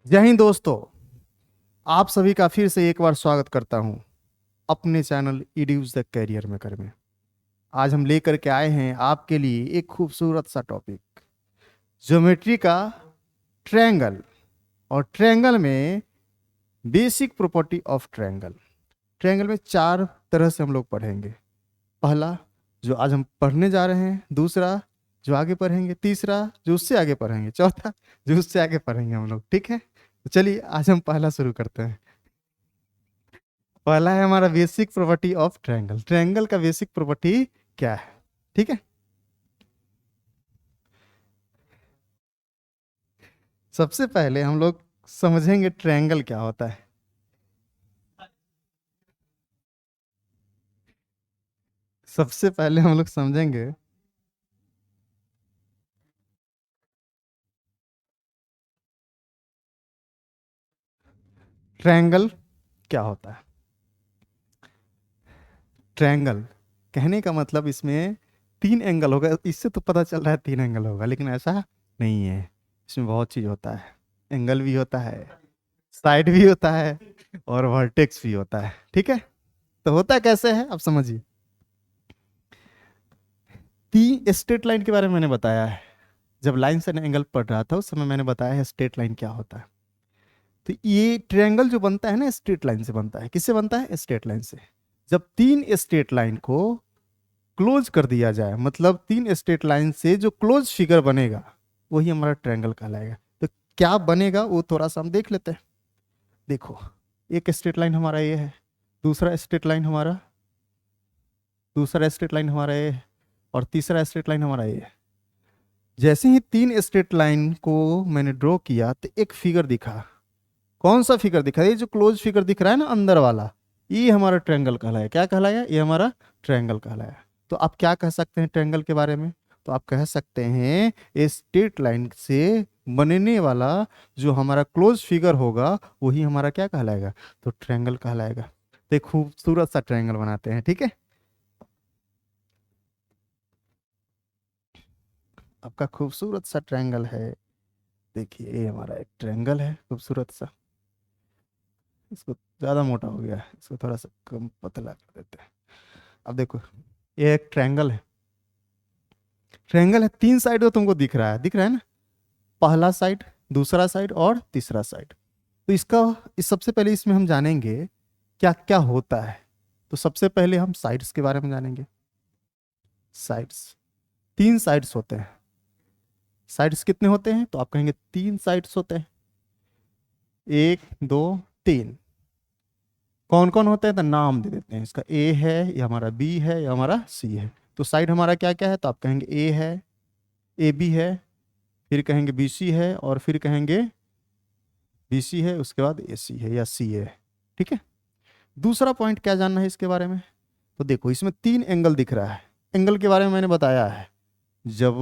जय हिंद दोस्तों। आप सभी का फिर से एक बार स्वागत करता हूं अपने चैनल इड्यूज द करियर मेकर में। आज हम लेकर के आए हैं आपके लिए एक खूबसूरत सा टॉपिक, ज्योमेट्री का ट्रायंगल। और ट्रायंगल में basic property of triangle. Triangle में चार तरह से हम लोग पढ़ेंगे। पहला जो आज हम पढ़ने जा रहे हैं, दूसरा जो आगे पढ़ेंगे, तीसरा जो उससे आगे पढ़ेंगे, चौथा जो उससे आगे पढ़ेंगे हम लोग। ठीक है, तो चलिए आज हम पहला शुरू करते हैं। पहला है हमारा basic property of triangle. Triangle का बेसिक प्रॉपर्टी क्या है? ठीक है, सबसे पहले हम लोग समझेंगे ट्रायंगल क्या होता है। सबसे पहले हम लोग समझेंगे ट्रायंगल क्या होता है। ट्रायंगल कहने का मतलब इसमें तीन एंगल होगा। इससे तो पता चल रहा है तीन एंगल होगा, लेकिन ऐसा नहीं है। इसमें बहुत चीज होता है। एंगल भी होता है, साइड भी होता है, और वर्टेक्स भी होता है। ठीक है, तो होता कैसे है अब समझिए। तीन स्ट्रेट लाइन के बारे में मैंने बताया है। जब लाइन से एंगल पढ़ रहा था उस समय मैंने बताया है स्ट्रेट लाइन क्या होता है। तो ये ट्रायंगल जो बनता है ना, स्ट्रेट लाइन से बनता है। किससे बनता है? स्ट्रेट लाइन से। जब तीन स्ट्रेट लाइन को क्लोज कर दिया जाए, मतलब तीन स्ट्रेट लाइन से जो क्लोज फिगर बनेगा वही हमारा ट्रायंगल कहलाएगा। तो क्या बनेगा वो थोड़ा सा हम देख लेते हैं। देखो, एक स्ट्रेट लाइन हमारा ये है, दूसरा स्ट्रेट लाइन हमारा, दूसरा स्ट्रेट लाइन हमारा ये है, और तीसरा स्ट्रेट लाइन हमारा ये है। जैसे ही तीन स्ट्रेट लाइन को मैंने ड्रॉ किया तो एक फिगर दिखा। कौन सा फिगर दिखा? ये जो क्लोज फिगर दिख रहा है ना अंदर वाला, ये हमारा ट्रायंगल कहलाया। क्या कहलाया? ये हमारा ट्रायंगल कहलाया। तो आप क्या कह सकते हैं ट्रायंगल के बारे में? तो आप कह सकते हैं ये स्ट्रेट लाइन से बनने वाला जो हमारा क्लोज फिगर होगा वही हमारा क्या कहलाएगा? तो ट्रायंगल कहलाएगा। तो एक खूबसूरत सा ट्रायंगल बनाते हैं। ठीक है, आपका खूबसूरत सा ट्रायंगल है। देखिए ये हमारा एक ट्रायंगल है खूबसूरत सा। इसको ज़्यादा मोटा हो गया है, इसको थोड़ा सा कम पतला कर देते हैं। अब देखो, ये एक ट्रायंगल है। ट्रायंगल है, तीन साइड तो तुमको दिख रहा है, दिख रहा है ना? पहला साइड, दूसरा साइड और तीसरा साइड। तो इसका इस सबसे पहले इसमें हम जानेंगे क्या क्या होता है। तो सबसे पहले हम साइड्स के बारे में जानेंगे। साइड्स, तीन साइड्स होते हैं। साइड्स कितने होते हैं? तो आप कहेंगे तीन साइड्स होते हैं। एक, दो, तीन। कौन कौन होते हैं? तो नाम दे देते हैं। इसका ए है, ये हमारा बी है, ये हमारा सी है। तो साइड हमारा क्या क्या है? तो आप कहेंगे ए है, ए बी है, फिर कहेंगे बी सी है, और फिर कहेंगे बी सी है, उसके बाद ए सी है या सी है। ठीक है, दूसरा पॉइंट क्या जानना है इसके बारे में? तो देखो, इसमें तीन एंगल दिख रहा है। एंगल के बारे में मैंने बताया है, जब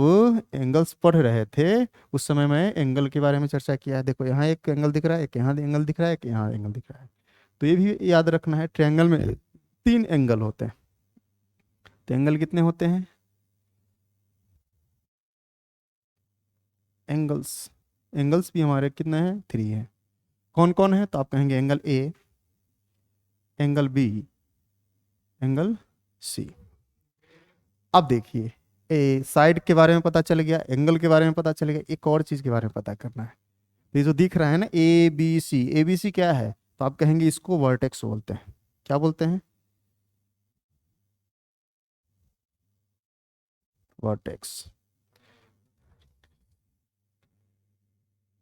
एंगल्स पढ़ रहे थे उस समय मैं एंगल के बारे में चर्चा किया है। देखो, यहाँ एक एंगल दिख रहा है, एक यहाँ एंगल दिख रहा है, एक यहाँ एंगल दिख रहा है। तो ये भी याद रखना है, ट्रायंगल में तीन एंगल होते हैं। तो एंगल कितने होते हैं? एंगल्स, एंगल्स भी हमारे कितने हैं? थ्री है। कौन कौन है? तो आप कहेंगे angle A, angle B, angle C. अब देखिए, ए साइड के बारे में पता चल गया, एंगल के बारे में पता चल गया, एक और चीज के बारे में पता करना है। तो ये जो दिख रहा है ना A B C, A B C क्या है? तो आप कहेंगे इसको वर्टेक्स बोलते हैं। क्या बोलते हैं? वर्टेक्स।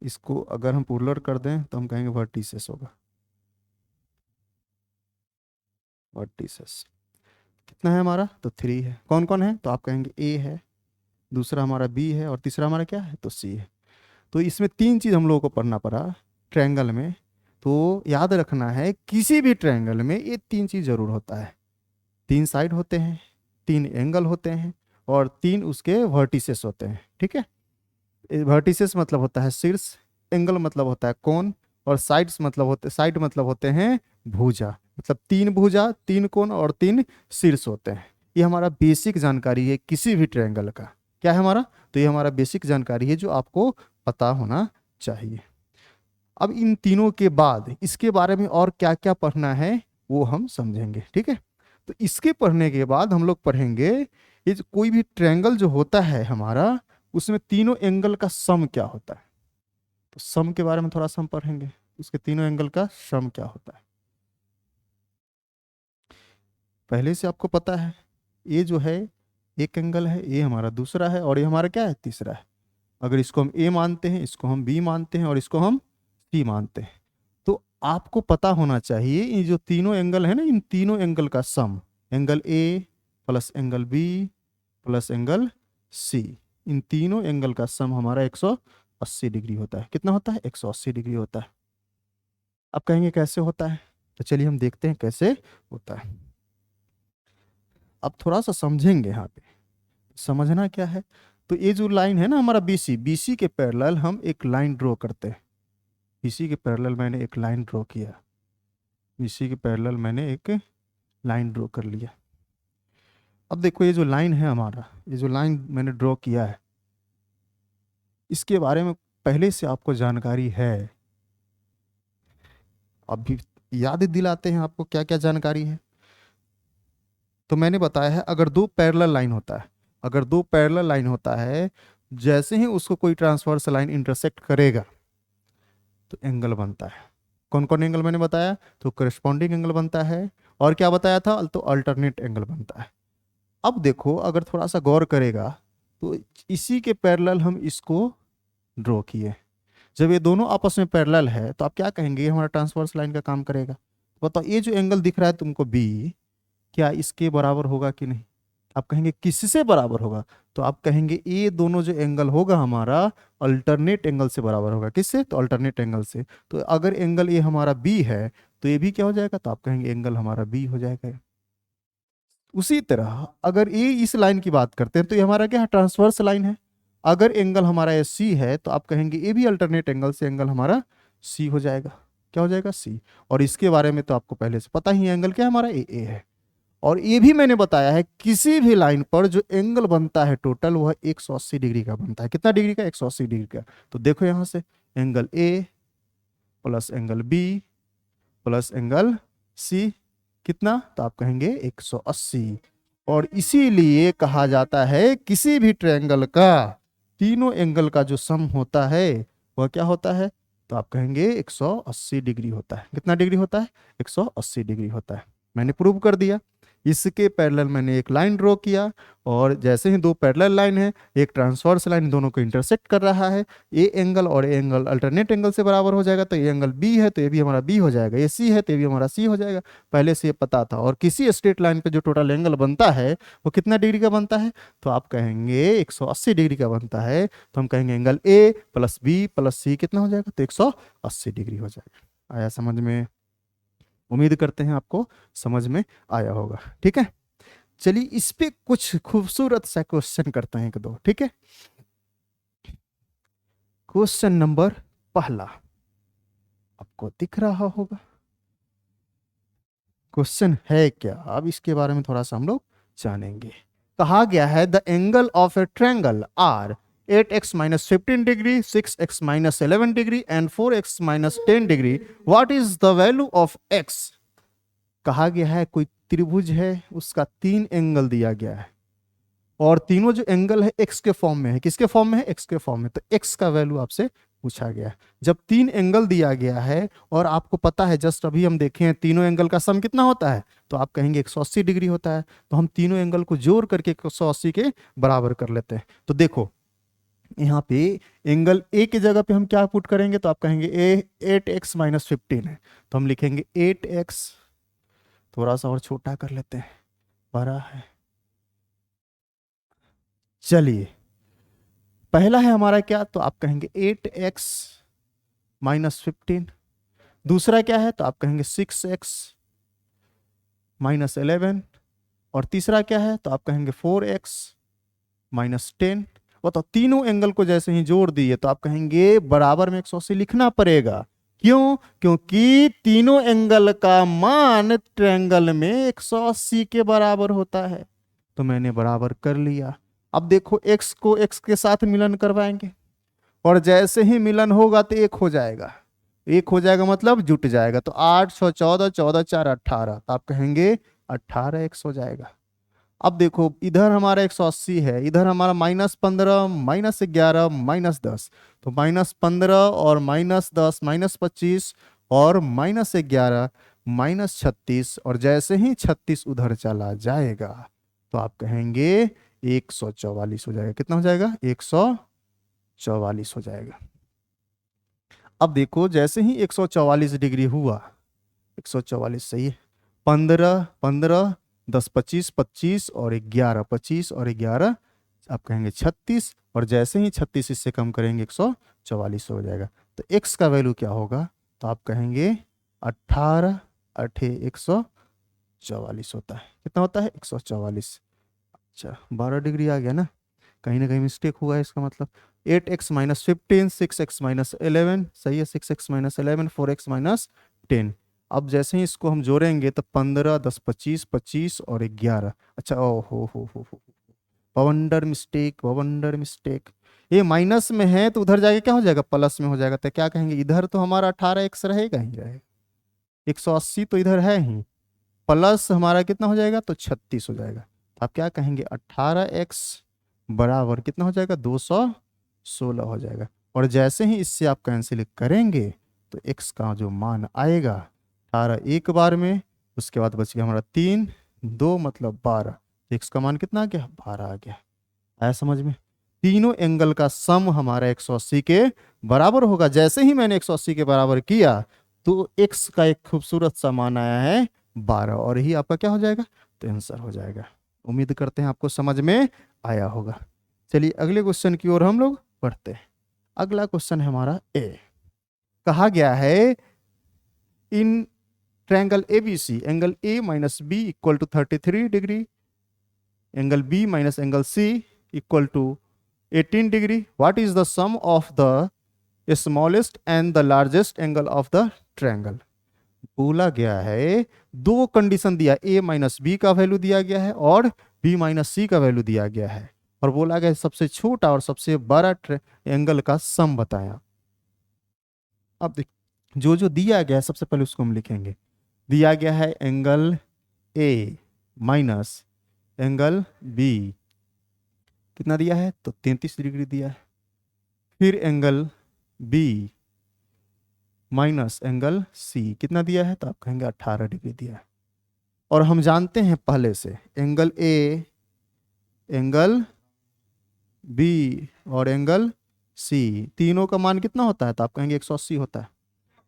इसको अगर हम पुलर कर दें तो हम कहेंगे वर्टिसेस होगा। वर्टिसेस कितना है हमारा? तो थ्री है। कौन कौन है? तो आप कहेंगे ए है, दूसरा हमारा बी है, और तीसरा हमारा क्या है? तो सी है। तो इसमें तीन चीज हम लोगों को पढ़ना पड़ा ट्रायंगल में। तो याद रखना है किसी भी ट्रायंगल में ये तीन चीज जरूर होता है। तीन साइड होते हैं, तीन एंगल होते हैं, और तीन उसके वर्टिसेस होते हैं। ठीक है, वर्टिसेस मतलब होता है शीर्ष, एंगल मतलब होता है कोण, और साइड मतलब होते हैं भुजा। मतलब तीन भुजा, तीन कोण और तीन शीर्ष होते हैं। ये हमारा बेसिक जानकारी है किसी भी ट्रायंगल का। क्या है हमारा? तो ये हमारा बेसिक जानकारी है जो आपको पता होना चाहिए। अब इन तीनों के बाद इसके बारे में और क्या क्या पढ़ना है वो हम समझेंगे, ठीक है। तो इसके पढ़ने के बाद हम लोग पढ़ेंगे ये जो कोई भी ट्रायंगल जो होता है हमारा, उसमें तीनों एंगल का सम क्या होता है। तो सम के बारे में थोड़ा सा हम पढ़ेंगे, उसके तीनों एंगल का सम क्या होता है। पहले से आपको पता है ये जो है एक एंगल है, ये हमारा दूसरा है, और ये हमारा क्या है, तीसरा है। अगर इसको हम ए मानते हैं, इसको हम बी मानते हैं, और इसको हम सी मानते हैं, तो आपको पता होना चाहिए ये जो तीनों एंगल है ना, इन तीनों एंगल का sum, angle A plus angle B plus angle C, इन तीनों एंगल का सम हमारा 180 डिग्री होता है। कितना होता है, 180 डिग्री होता है। आप कहेंगे कैसे होता है, तो चलिए हम देखते हैं कैसे होता है। अब थोड़ा सा समझेंगे यहाँ पे, समझना क्या है। तो ये जो लाइन है ना हमारा बीसी, बीसी के पैरेलल हम एक लाइन ड्रॉ करते हैं। बीसी के पैरेलल मैंने एक लाइन ड्रॉ किया, बीसी के पैरेलल मैंने एक लाइन ड्रॉ कर लिया। अब देखो ये जो लाइन है हमारा, ये जो लाइन मैंने ड्रॉ किया है, इसके बारे में पहले से आपको जानकारी है। अभी याद दिलाते हैं आपको क्या क्या जानकारी है। तो मैंने बताया है अगर दो पैरेलल लाइन होता है, अगर दो पैरेलल लाइन होता है, जैसे ही उसको कोई ट्रांसवर्स लाइन इंटरसेक्ट करेगा तो एंगल बनता है। कौन कौन एंगल मैंने बताया, तो करस्पॉन्डिंग एंगल बनता है, और क्या बताया था, तो अल्टरनेट एंगल बनता है। अब देखो अगर थोड़ा सा गौर करेगा तो इसी के पैरेलल हम इसको ड्रॉ किए। जब ये दोनों आपस में पैरेलल है तो आप क्या कहेंगे, ये हमारा ट्रांसवर्स लाइन का काम करेगा। बताओ ये जो एंगल दिख रहा है तुमको बी, क्या इसके बराबर होगा कि नहीं। आप कहेंगे किससे बराबर होगा, तो आप कहेंगे ये दोनों जो एंगल होगा हमारा अल्टरनेट एंगल से बराबर होगा। किससे, तो अल्टरनेट एंगल से। तो अगर एंगल ये हमारा बी है तो ये भी क्या हो जाएगा, तो आप कहेंगे एंगल हमारा बी हो जाएगा। उसी तरह अगर ये इस लाइन की बात करते हैं तो ये हमारा क्या है, ट्रांसवर्स लाइन है। अगर एंगल हमारा ये सी है तो आप कहेंगे ये भी अल्टरनेट एंगल से एंगल हमारा सी हो जाएगा। क्या हो जाएगा, सी। और इसके बारे में तो आपको पहले से पता ही है, एंगल क्या है हमारा, ए है। और ये भी मैंने बताया है किसी भी लाइन पर जो एंगल बनता है टोटल वह 180 डिग्री का बनता है। कितना डिग्री का, 180 डिग्री का। तो देखो यहां से angle A plus angle B plus angle C, कितना, तो आप कहेंगे 180। और इसीलिए कहा जाता है किसी भी ट्रायंगल का तीनों एंगल का जो सम होता है वह क्या होता है, तो आप कहेंगे 180 डिग्री होता है। कितना डिग्री होता है, 180 डिग्री होता है। मैंने प्रूव कर दिया। इसके पैरेलल मैंने एक लाइन ड्रॉ किया, और जैसे ही दो पैरेलल लाइन है, एक ट्रांसवर्स लाइन दोनों को इंटरसेक्ट कर रहा है, ये एंगल और ये एंगल अल्टरनेट एंगल से बराबर हो जाएगा। तो ये एंगल बी है तो ये भी हमारा बी हो जाएगा, ये सी है तो ये भी हमारा सी हो जाएगा। पहले से ये पता था। और किसी स्ट्रेट लाइन पे जो टोटल एंगल बनता है वो कितना डिग्री का बनता है, तो आप कहेंगे 180 डिग्री का बनता है। तो हम कहेंगे angle A plus B plus C कितना हो जाएगा, तो 180 डिग्री हो जाएगा। आया समझ में, उम्मीद करते हैं आपको समझ में आया होगा। ठीक है, चलिए इस पे कुछ खूबसूरत सा क्वेश्चन करते हैं एक दो। ठीक है, क्वेश्चन नंबर पहला आपको दिख रहा होगा। क्वेश्चन है क्या, अब इसके बारे में थोड़ा सा हम लोग जानेंगे। कहा गया है the angle of a triangle are 8x minus 15 degree, 6x minus 11 degree and 4x minus 10 degree. What is the value of x? कहा गया है कोई त्रिभुज है, उसका तीन एंगल दिया गया है, और तीनों जो एंगल है एक्स के फॉर्म में है। किसके फॉर्म में है, एक्स के फॉर्म में। तो एक्स का वैल्यू आपसे पूछा गया है। जब तीन एंगल दिया गया है और आपको पता है, जस्ट अभी हम देखे हैं तीनों एंगल का सम कितना होता है, तो आप कहेंगे 180 डिग्री होता है। तो हम तीनों एंगल को जोड़ करके 180 के बराबर कर लेते हैं। तो देखो यहाँ पे एंगल ए की जगह पे हम क्या पुट करेंगे, तो आप कहेंगे ए 8x माइनस 15 है, तो हम लिखेंगे 8x, थोड़ा सा और छोटा कर लेते हैं, बड़ा है। चलिए पहला है हमारा क्या, तो आप कहेंगे 8x माइनस 15। दूसरा क्या है, तो आप कहेंगे 6x माइनस 11। और तीसरा क्या है, तो आप कहेंगे 4x माइनस 10। वो तो तीनों एंगल को जैसे ही जोड़ दिए तो आप कहेंगे बराबर में 180 लिखना पड़ेगा। क्यों, क्योंकि तीनों एंगल का मान ट्रायंगल में 180 के बराबर होता है। तो मैंने बराबर कर लिया। अब देखो x को x के साथ मिलन करवाएंगे, और जैसे ही मिलन होगा तो एक हो जाएगा। एक हो जाएगा मतलब जुट जाएगा, तो 8 6 14, 14 4 18, तो आप कहेंगे 18x हो जाएगा। अब देखो इधर हमारा 180 है, इधर हमारा -15 -11 -10, तो -15 और -10 -25 और -11 -36, और जैसे ही 36 उधर चला जाएगा तो आप कहेंगे 144 हो जाएगा। कितना हो जाएगा? 144 हो जाएगा। अब देखो जैसे ही 144 डिग्री हुआ, 144 सही है, 15 15 10 25 25 और 11 25 और 11, आप कहेंगे 36, और जैसे ही 36 इससे कम करेंगे 144 हो जाएगा। तो x का वैल्यू क्या होगा? तो आप कहेंगे 18 अठे 144 होता है। कितना होता है? 144। अच्छा 12 डिग्री आ गया ना कहीं मिस्टेक हुआ है इसका मतलब। 8x - 15 6x - 11 सही है, 6x - 11 4x - 10। अब जैसे ही इसको हम जोड़ेंगे तो 15 10 25 25 और 11। अच्छा ओ हो बवंडर मिस्टेक, बवंडर मिस्टेक। ये माइनस में है तो उधर जाके क्या हो जाएगा? प्लस में हो जाएगा। तो क्या कहेंगे? इधर तो हमारा 18x रहेगा ही रहेगा, 180 तो इधर है ही, प्लस हमारा कितना हो जाएगा? तो 36 हो जाएगा। तो आप क्या कहेंगे? 18x बराबर कितना हो जाएगा? 216 हो जाएगा। और जैसे ही इससे आप कैंसिल करेंगे तो x का जो मान आएगा 18 एक बार में, उसके बाद बच गया हमारा 3 2 मतलब 12, x का मान कितना आ गया? 12 आ गया। आया समझ में? तीनों एंगल का सम हमारा 180 के बराबर होगा। जैसे ही मैंने 180 के बराबर किया तो x का एक खूबसूरत सा मान आया है 12, और ही आपका क्या हो जाएगा? तो आंसर हो जाएगा। उम्मीद करते हैं आपको समझ में आया होगा। चलिए अगले क्वेश्चन की ओर हम लोग बढ़ते हैं। अगला क्वेश्चन है हमारा ए। कहा गया है in triangle ABC angle A minus B equal to 33 degree, angle B minus angle C equal to 18 degree. What is the sum of the smallest and the largest angle of the triangle. बोला गया है, दो condition दिया, A minus B का value दिया गया है और बी माइनस सी का वैल्यू दिया गया है, और बोला गया है सबसे छोटा और सबसे बड़ा एंगल का सम बताया। अब देख, जो जो दिया गया है सबसे पहले उसको हम लिखेंगे। दिया गया है angle A minus angle B, कितना दिया है? तो 33 डिग्री दिया है। फिर angle B minus angle C कितना दिया है? तो आप कहेंगे 18 डिग्री दिया है। और हम जानते हैं पहले से एंगल ए, एंगल बी और एंगल सी तीनों का मान कितना होता है? तो आप कहेंगे 180 होता है।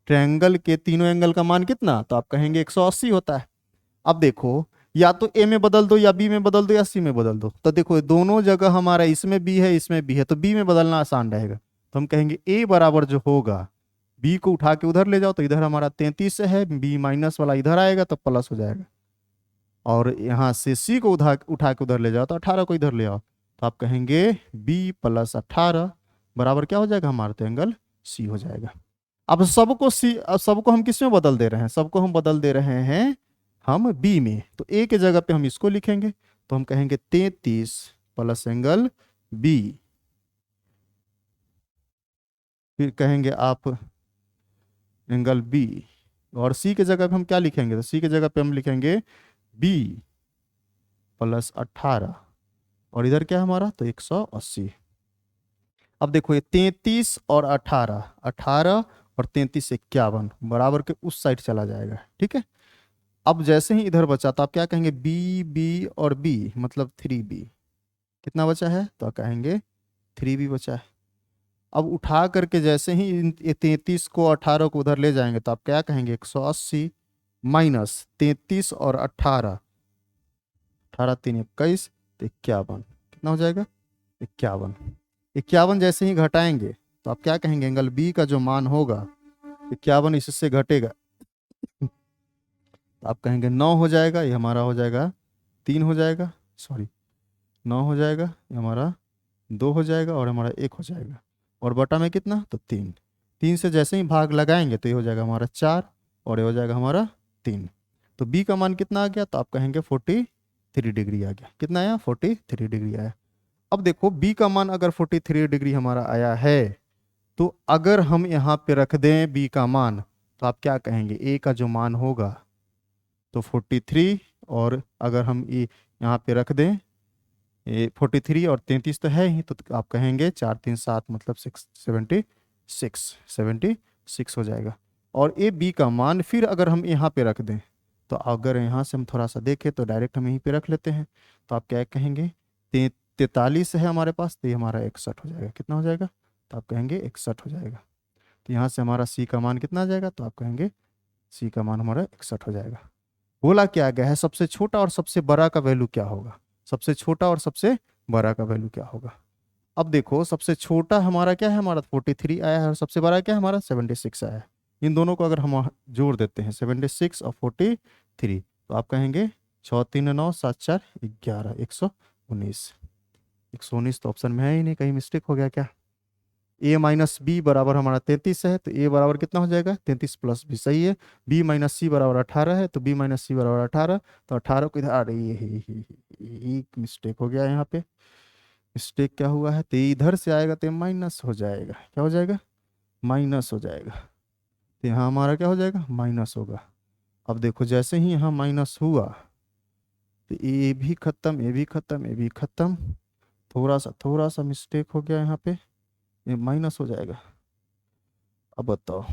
ट्रायंगल के तीनों एंगल का मान कितना? तो आप कहेंगे 180 होता है। अब देखो, या तो ए में बदल दो या बी में बदल दो या सी में बदल दो। तो देखो दोनों जगह हमारा इसमें बी है इसमें बी है, तो बी में बदलना आसान रहेगा। तो हम कहेंगे ए बराबर जो होगा, बी को उठा के उधर ले जाओ तो इधर हमारा 33 है, बी माइनस वाला इधर आएगा तो प्लस हो जाएगा, और यहाँ से सी को उठा उठा के उधर ले जाओ तो 18 को इधर ले आओ, तो आप कहेंगे बी प्लस 18 बराबर क्या हो जाएगा हमारा? तो एंगल सी हो जाएगा। अब सबको हम किस में बदल दे रहे हैं? सबको हम बदल दे रहे हैं हम बी में, तो ए के जगह पे हम इसको लिखेंगे, तो हम कहेंगे 33 प्लस एंगल बी। फिर कहेंगे आप एंगल बी, और सी के जगह पे हम क्या लिखेंगे? तो सी के जगह पे हम लिखेंगे बी प्लस 18, और इधर क्या है हमारा? तो 180। अब देखो ये 33 और 18, 18 और 33 51 बराबर के उस साइड चला जाएगा, ठीक है। अब जैसे ही इधर बचा तो आप क्या कहेंगे? बी बी और बी मतलब 3b। कितना बचा है? तो कहेंगे 3b बचा है। अब उठा करके जैसे ही ये 33 को 18 को उधर ले जाएंगे तो आप क्या कहेंगे? 180 माइनस 33 और 18, 18 3 21 तो 51, कितना हो जाएगा? 51। 51 जैसे ही घटाएंगे तो आप क्या कहेंगे? एंगल बी का जो मान होगा 51 इससे घटेगा तो आप कहेंगे 9 हो जाएगा, ये हमारा हो जाएगा 3 हो जाएगा, सॉरी 9 हो जाएगा, ये हमारा 2 हो जाएगा, और हमारा 1 हो जाएगा, और बटा में कितना? तो 3। 3 से जैसे ही भाग लगाएंगे तो ये हो जाएगा हमारा 4, और ये हो जाएगा हमारा 3। तो बी का मान कितना आ गया? तो आप कहेंगे 43 डिग्री आ गया। कितना आया? 43 डिग्री आया। अब देखो बी का मान अगर 43 डिग्री हमारा आया है तो अगर हम यहाँ पे रख दें बी का मान, तो आप क्या कहेंगे, ए का जो मान होगा तो 43, और अगर हम ये यहाँ पे रख दें, ये 43 और 33 तो है ही, तो आप कहेंगे 4 3 7 मतलब 76 हो जाएगा। और ए बी का मान फिर अगर हम यहाँ पे रख दें, तो अगर यहाँ से हम थोड़ा सा देखें तो डायरेक्ट हम यहीं पे रख लेते हैं, तो आप क्या कहेंगे, 43 है हमारे पास, तो ये हमारा 61 हो जाएगा। कितना हो जाएगा, तो आप कहेंगे 61 हो जाएगा। तो यहाँ से हमारा सी का मान कितना आ जाएगा, तो आप कहेंगे सी का मान हमारा 61 हो जाएगा। बोला क्या गया है, सबसे छोटा और सबसे बड़ा का वैल्यू क्या होगा, सबसे छोटा और सबसे बड़ा का वैल्यू क्या होगा। अब देखो सबसे छोटा हमारा क्या है, हमारा 43 आया है, और सबसे बड़ा क्या है हमारा 76 आया है। इन दोनों को अगर हम जोड़ देते हैं 76 और 43, तो आप कहेंगे 6 3 9 7 4 11 119। 119 तो ऑप्शन में है ही नहीं, कहीं मिस्टेक हो गया क्या। ए माइनस बी बराबर हमारा 33 है, तो ए बराबर कितना हो जाएगा, 33 प्लस बी, सही है। बी माइनस सी बराबर 18 है, तो बी माइनस सी बराबर 18, तो 18 को इधर, अरे ये एक मिस्टेक हो गया यहाँ पे। मिस्टेक क्या हुआ है, तो इधर से आएगा तो माइनस हो जाएगा, क्या हो जाएगा, माइनस हो जाएगा। तो यहाँ हमारा क्या हो जाएगा, माइनस होगा। अब देखो जैसे ही यहाँ माइनस हुआ, तो ये भी खत्म, ये भी खत्म, ये भी खत्म। थोड़ा सा मिस्टेक हो गया यहाँ पे, ये माइनस हो जाएगा। अब बताओ,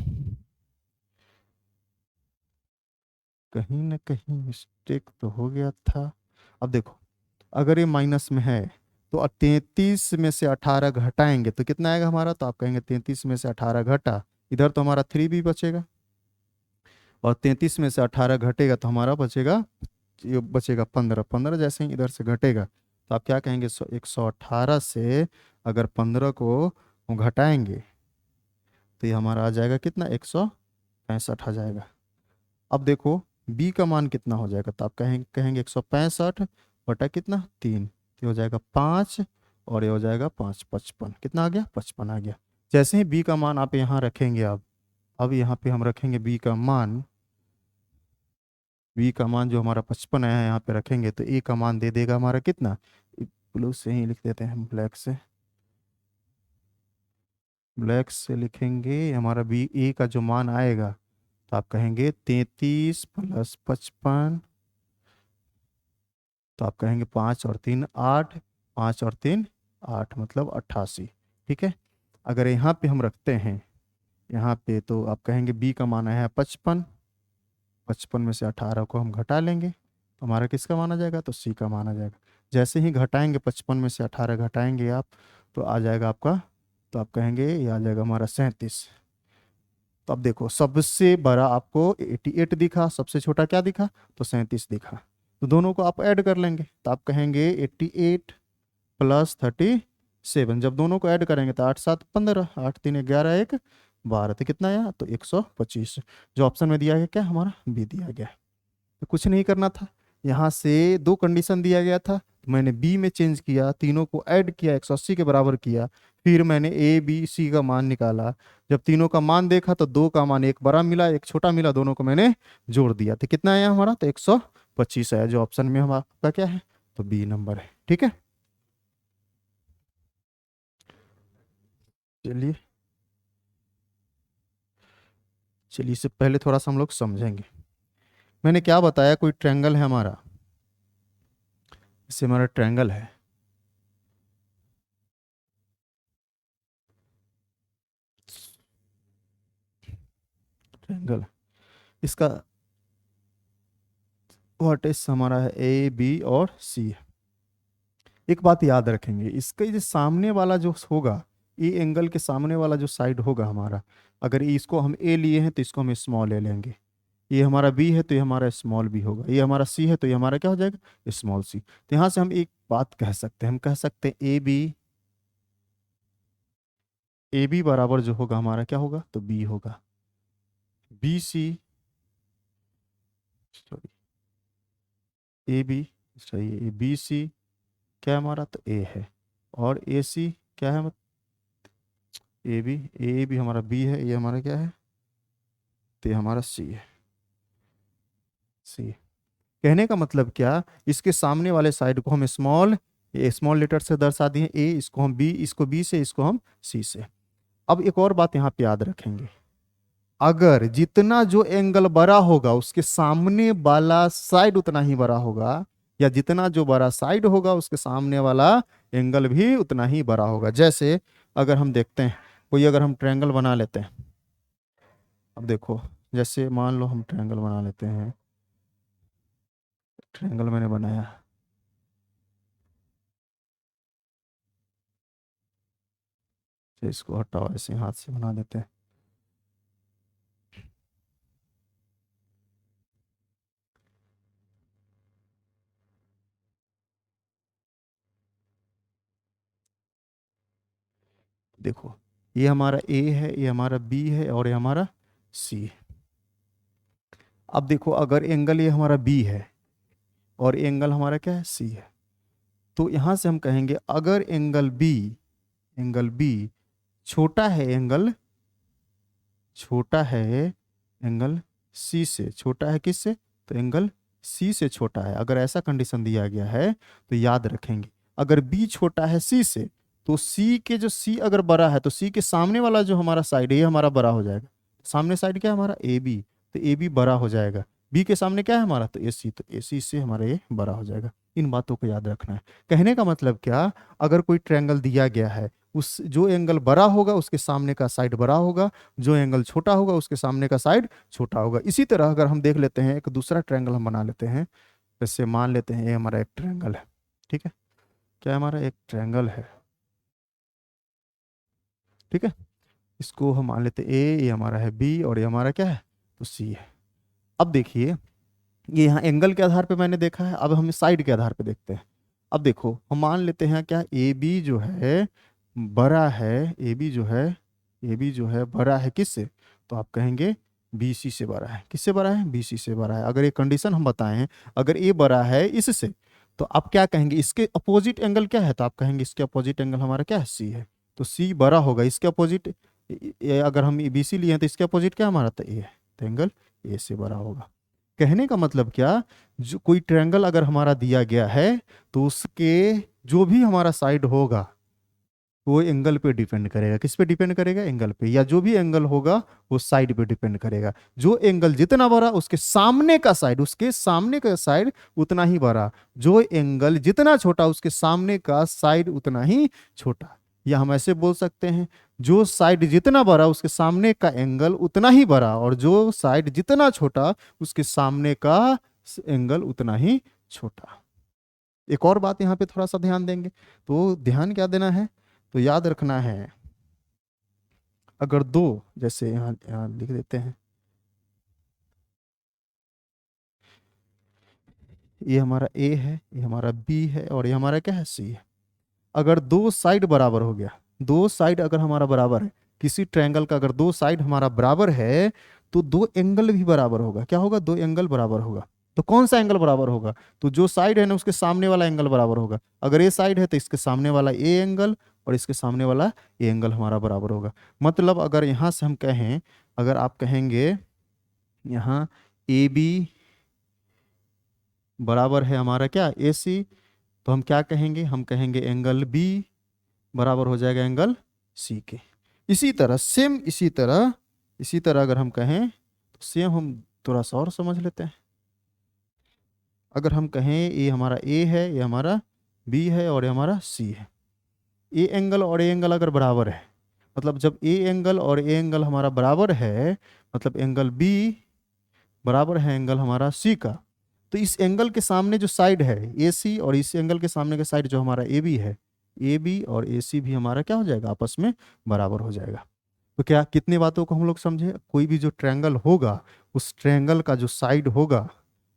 कहीं ना कहीं मिस्टेक तो हो गया था। अब देखो, अगर ये माइनस में है, तो 33 में से 18 घटाएंगे तो कितना आएगा हमारा, तो आप कहेंगे 33 में से 18 घटा, इधर तो हमारा 3 भी बचेगा, और 33 में से 18 घटेगा तो हमारा बचेगा, ये बचेगा 15। 15 जैसे ही इधर से घटेगा, तो आप क्या कहेंगे, 118 से अगर 15 को घटाएंगे, तो ये हमारा आ जाएगा कितना, 165 आ जाएगा। अब देखो बी का मान कितना हो जाएगा, तो आप कहेंगे 165 बटा कितना, 3, तो हो जाएगा 5, और ये हो जाएगा 5 55, कितना आ गया, 55 आ गया। जैसे ही बी का मान आप यहाँ रखेंगे, अब यहाँ पे हम रखेंगे बी का मान, बी का मान जो हमारा 55 आया है यहाँ पे रखेंगे, तो ए का मान दे देगा हमारा कितना, ब्लू से ही लिख देते हैं, ब्लैक से लिखेंगे, हमारा बी ए का जो मान आएगा, तो आप कहेंगे 33 प्लस 55, तो आप कहेंगे 5 और 3 8, 5 और 3 8 मतलब 88। ठीक है, अगर यहाँ पे हम रखते हैं यहाँ पे, तो आप कहेंगे बी का मान आया है 55, 55 में से 18 को हम घटा लेंगे, तो हमारा किसका मान आ जाएगा, तो सी का मान आ जाएगा। जैसे ही घटाएंगे 55 में से 18 घटाएंगे आप, तो आ जाएगा आपका, तो आप कहेंगे ये आ जाएगा हमारा 37। तो अब देखो सबसे बड़ा आपको 88 दिखा, सबसे छोटा क्या दिखा, तो 37 दिखा, तो दोनों को आप ऐड कर लेंगे, तो आप कहेंगे 88 प्लस 37, जब दोनों को ऐड करेंगे तो 8 7 15, 8 3 11 1 12, तो कितना आया, तो 125। जो ऑप्शन में दिया गया क्या हमारा, बी दिया गया। तो कुछ नहीं करना था, यहाँ से दो कंडीशन दिया गया था, तो मैंने बी में चेंज किया, तीनों को ऐड किया, 180 के बराबर किया, फिर मैंने ए बी सी का मान निकाला। जब तीनों का मान देखा तो दो का मान, एक बड़ा मिला एक छोटा मिला, दोनों को मैंने जोड़ दिया, तो कितना आया हमारा, तो 125 आया। जो ऑप्शन में हमारा क्या है, तो बी नंबर है। ठीक है, चलिए चलिए, इससे पहले थोड़ा सा हम लोग समझेंगे, मैंने क्या बताया, कोई ट्रायंगल है हमारा, इससे हमारा ट्रायंगल है, ट्रायंगल, इसका वर्टेक्स हमारा है ए बी और सी। एक बात याद रखेंगे, इसका जो सामने वाला जो होगा, ए एंगल के सामने वाला जो साइड होगा हमारा, अगर इसको हम ए लिए हैं तो इसको हम स्मॉल ले लेंगे, ये हमारा बी है तो ये हमारा स्मॉल बी होगा, ये हमारा सी है तो ये हमारा क्या हो जाएगा, स्मॉल सी। तो यहाँ से हम एक बात कह सकते हैं, हम कह सकते हैं ए बी बराबर जो होगा हमारा क्या होगा, तो बी होगा, B C, sorry A B, सही, बी सी क्या है हमारा, तो ए है, और ए सी क्या है, ए बी हमारा बी है, ये हमारा क्या है, तो ये हमारा सी है, सी। कहने का मतलब क्या, इसके सामने वाले साइड को हम स्मॉल लेटर से दर्शा दिए, ए इसको हम बी, इसको बी से, इसको हम सी से। अब एक और बात यहाँ पे याद रखेंगे, अगर जितना जो एंगल बड़ा होगा उसके सामने वाला साइड उतना ही बड़ा होगा, या जितना जो बड़ा साइड होगा उसके सामने वाला एंगल भी उतना ही बड़ा होगा। जैसे अगर हम देखते हैं, कोई अगर हम ट्रायंगल बना लेते हैं, अब देखो, जैसे मान लो हम ट्रायंगल बना लेते हैं, ट्रायंगल मैंने बनाया, तो इसको हटाओ, ऐसे हाथ से बना देते हैं। देखो, ये हमारा ए है, ये हमारा बी है, और ये हमारा सी है। अब देखो, अगर एंगल ये हमारा बी है और एंगल हमारा क्या है, सी है, तो यहां से हम कहेंगे अगर एंगल बी छोटा है, छोटा है एंगल सी से, छोटा है किससे, तो एंगल सी से छोटा है, अगर ऐसा कंडीशन दिया गया है तो याद रखेंगे, अगर बी छोटा है सी से, तो सी के जो सी अगर बड़ा है तो सी के सामने वाला जो हमारा साइड है ये हमारा बड़ा हो जाएगा। सामने साइड क्या है हमारा, ए बी, तो ए बी बड़ा हो जाएगा। बी के सामने क्या है हमारा, तो ए सी, तो ए सी से हमारा ये बड़ा हो जाएगा। इन बातों को याद रखना है। कहने का मतलब क्या, अगर कोई ट्रायंगल दिया गया है, उस जो एंगल बड़ा होगा उसके सामने का साइड बड़ा होगा, जो एंगल छोटा होगा उसके सामने का साइड छोटा होगा। इसी तरह अगर हम देख लेते हैं, एक दूसरा ट्रायंगल हम बना लेते हैं, जैसे मान लेते हैं ये हमारा एक ट्रायंगल है, ठीक है, क्या हमारा एक ट्रायंगल है, ठीक है, इसको हम मान लेते हैं ए, ये हमारा है बी, और ये हमारा क्या है, तो सी है। अब देखिए, ये यहाँ एंगल के आधार पे मैंने देखा है, अब हम साइड के आधार पे देखते हैं। अब देखो, हम मान लेते हैं क्या, ए बी जो है बड़ा है, ए बी जो है, ए बी जो है बड़ा है किससे, तो आप कहेंगे बी सी से बड़ा है। किससे बड़ा है, बी सी से बड़ा है। अगर ये कंडीशन हम बताएं हैं, अगर ए बड़ा है इससे, तो आप क्या कहेंगे, इसके अपोजिट एंगल क्या है, तो आप कहेंगे इसके अपोजिट एंगल हमारा क्या है, सी है, तो सी बड़ा होगा। इसके अपोजिट, अगर हम बी सी लिए हैं तो इसके अपोजिट क्या हमारा, तो ए है, तो एंगल ए से बड़ा होगा। कहने का मतलब क्या, जो कोई ट्रायंगल अगर हमारा दिया गया है तो उसके जो भी हमारा साइड होगा वो एंगल पे डिपेंड करेगा। किस पे डिपेंड करेगा, एंगल पे, या जो भी एंगल होगा वो साइड पे डिपेंड करेगा। जो एंगल जितना बड़ा उसके सामने का साइड, उसके सामने का साइड उतना ही बड़ा, जो एंगल जितना छोटा उसके सामने का साइड उतना ही छोटा। या हम ऐसे बोल सकते हैं, जो साइड जितना बड़ा उसके सामने का एंगल उतना ही बड़ा, और जो साइड जितना छोटा उसके सामने का एंगल उतना ही छोटा। एक और बात यहाँ पे थोड़ा सा ध्यान देंगे, तो ध्यान क्या देना है, तो याद रखना है, अगर दो, जैसे यहाँ यहाँ लिख देते हैं, ये हमारा ए है, ये हमारा बी है, और ये हमारा क्या है, सी है। अगर दो साइड बराबर हो गया, दो साइड अगर हमारा बराबर है, किसी ट्रायंगल का अगर दो साइड हमारा बराबर है, तो दो एंगल भी बराबर होगा। क्या होगा, दो एंगल बराबर होगा। तो कौन सा एंगल बराबर होगा, तो जो साइड है ना उसके सामने वाला एंगल बराबर होगा। अगर ये साइड है तो इसके सामने वाला ए एंगल, और इसके सामने वाला ए एंगल हमारा बराबर होगा। मतलब अगर यहाँ से हम कहें, अगर आप कहेंगे यहाँ ए बी बराबर है हमारा क्या, ए सी, तो हम क्या कहेंगे, हम कहेंगे एंगल बी बराबर हो जाएगा एंगल सी के। इसी तरह सेम, इसी तरह अगर हम कहें तो सेम हम थोड़ा सा और समझ लेते हैं। अगर हम कहें ये हमारा ए है, ये हमारा बी है, और ये हमारा सी है, ए एंगल और ए एंगल अगर बराबर है, मतलब जब ए एंगल और ए एंगल हमारा बराबर है, मतलब एंगल बी बराबर है एंगल हमारा सी का, तो इस एंगल के सामने जो साइड है ए सी, और इस एंगल के सामने का साइड जो हमारा ए बी है, ए बी और ए सी भी हमारा क्या हो जाएगा, आपस में बराबर हो जाएगा। तो क्या कितनी बातों को हम लोग समझे, कोई भी जो ट्रायंगल होगा उस ट्रायंगल का जो साइड होगा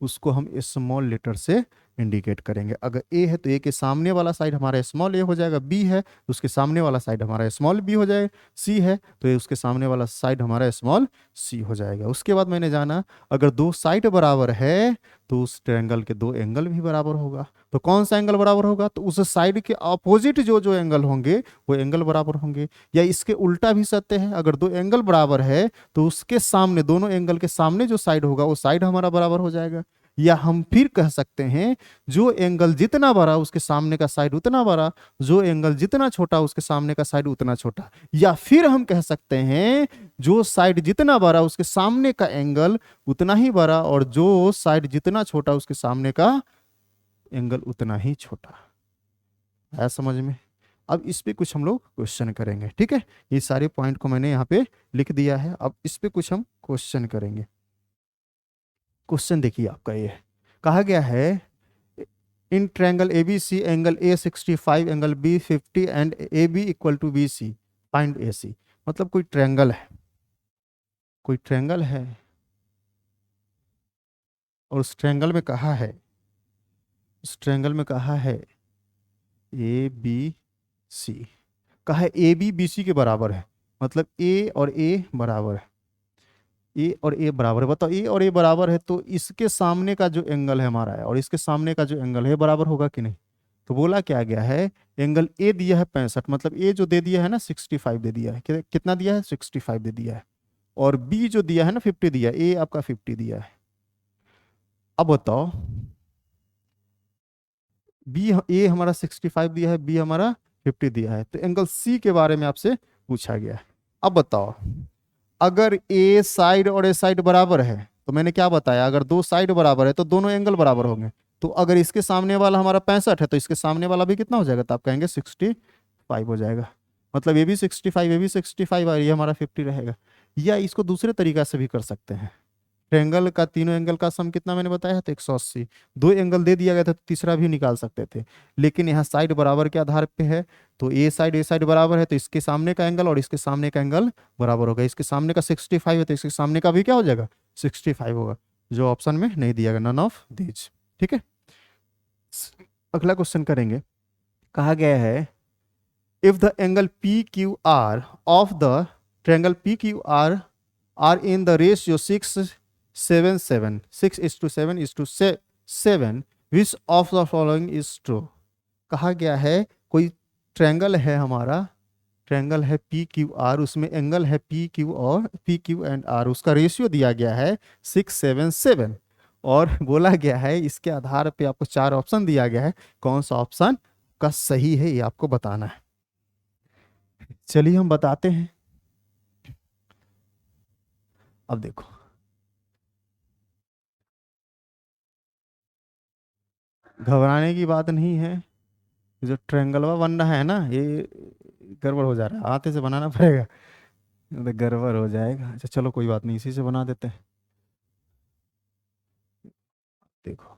उसको हम स्मॉल लेटर से इंडिकेट करेंगे। अगर ए है तो ए के सामने वाला साइड हमारा स्मॉल ए हो जाएगा, बी है तो उसके सामने वाला साइड हमारा स्मॉल बी हो जाएगा, सी है तो ये उसके सामने वाला साइड हमारा स्मॉल सी हो जाएगा। उसके बाद मैंने जाना, अगर दो साइड बराबर है तो उस ट्रायंगल के दो एंगल भी बराबर होगा। तो कौन सा एंगल बराबर होगा, तो उस साइड के अपोजिट जो जो एंगल होंगे वो एंगल बराबर होंगे। या इसके उल्टा भी सत्य है, अगर दो एंगल बराबर है तो उसके सामने, दोनों एंगल के सामने जो साइड होगा वो साइड हमारा बराबर हो जाएगा। या हम फिर कह सकते हैं जो एंगल जितना बड़ा उसके सामने का साइड उतना बड़ा, जो एंगल जितना छोटा उसके सामने का साइड उतना छोटा। या फिर हम कह सकते हैं जो साइड जितना बड़ा उसके सामने का एंगल उतना ही बड़ा, और जो साइड जितना छोटा उसके सामने का एंगल उतना ही छोटा। आया समझ में? अब इस पे कुछ हम लोग क्वेश्चन करेंगे, ठीक है। ये सारे पॉइंट को मैंने यहाँ पे लिख दिया है, अब इस पे कुछ हम क्वेश्चन करेंगे। क्वेश्चन देखिए आपका ये है, कहा गया है in triangle ABC angle A65 angle B50 and AB equal to BC find AC। मतलब कोई ट्रायंगल है, कोई ट्रायंगल है और उस ट्रायंगल में कहा है, उस ट्रायंगल में कहा है ABC, कहा है AB BC के बराबर है। मतलब A और A बराबर है, ए और ए बराबर है। बताओ ए और ए बराबर है तो इसके सामने का जो एंगल है हमारा है और इसके सामने का जो एंगल है बराबर होगा कि नहीं? तो बोला क्या गया है, एंगल ए दिया है 65, मतलब ए जो दे दिया है ना 65 दे दिया है, कितना दिया है 65 दे दिया है। और बी जो दिया है ना 50 दिया है, ए आपका 50 दिया है। अब बताओ बी, ए हमारा 65 दिया है, बी हमारा 50 दिया है, तो एंगल सी के बारे में आपसे पूछा गया है। अब बताओ अगर ए साइड और ए साइड बराबर है, तो मैंने क्या बताया, अगर दो साइड बराबर है तो दोनों एंगल बराबर होंगे। तो अगर इसके सामने वाला हमारा 65 है तो इसके सामने वाला भी कितना हो जाएगा, तो आप कहेंगे 65 हो जाएगा। मतलब ये भी 65, ये भी 65 और ये हमारा 50 रहेगा। या इसको दूसरे तरीका से भी कर सकते हैं, ट्रायंगल का तीनों एंगल का सम कितना मैंने बताया था 180। दो एंगल दे दिया गया था तो तीसरा भी निकाल सकते थे, लेकिन यहाँ साइड बराबर के आधार पे है। तो ए साइड बराबर है तो इसके सामने का एंगल और इसके सामने का एंगल बराबर होगा। इसके सामने का 65 है तो इसके सामने का भी क्या हो जाएगा 65 होगा, जो ऑप्शन में नहीं दिया गया, नन ऑफ दीज। ठीक है, अगला क्वेश्चन करेंगे। कहा गया है if the angle PQR of the triangle PQR are in the ratio 6:7:7, 6:7:7, which of the following is true? कहा गया है कोई ट्रायंगल है हमारा, ट्रायंगल है पी क्यू आर, उसमें एंगल है पी क्यू और पी क्यू एंड आर, उसका रेशियो दिया गया है 6:7:7। और बोला गया है इसके आधार पे आपको चार ऑप्शन दिया गया है, कौन सा ऑप्शन का सही है ये आपको बताना है। चलिए हम बताते हैं। अब देखो घबराने की बात नहीं है, जो ट्रायंगलवा बन रहा है ना ये गड़बड़ हो जा रहा है, हाथे से बनाना पड़ेगा, तो गड़बड़ हो जाएगा। अच्छा चलो कोई बात नहीं, इसी से बना देते हैं। देखो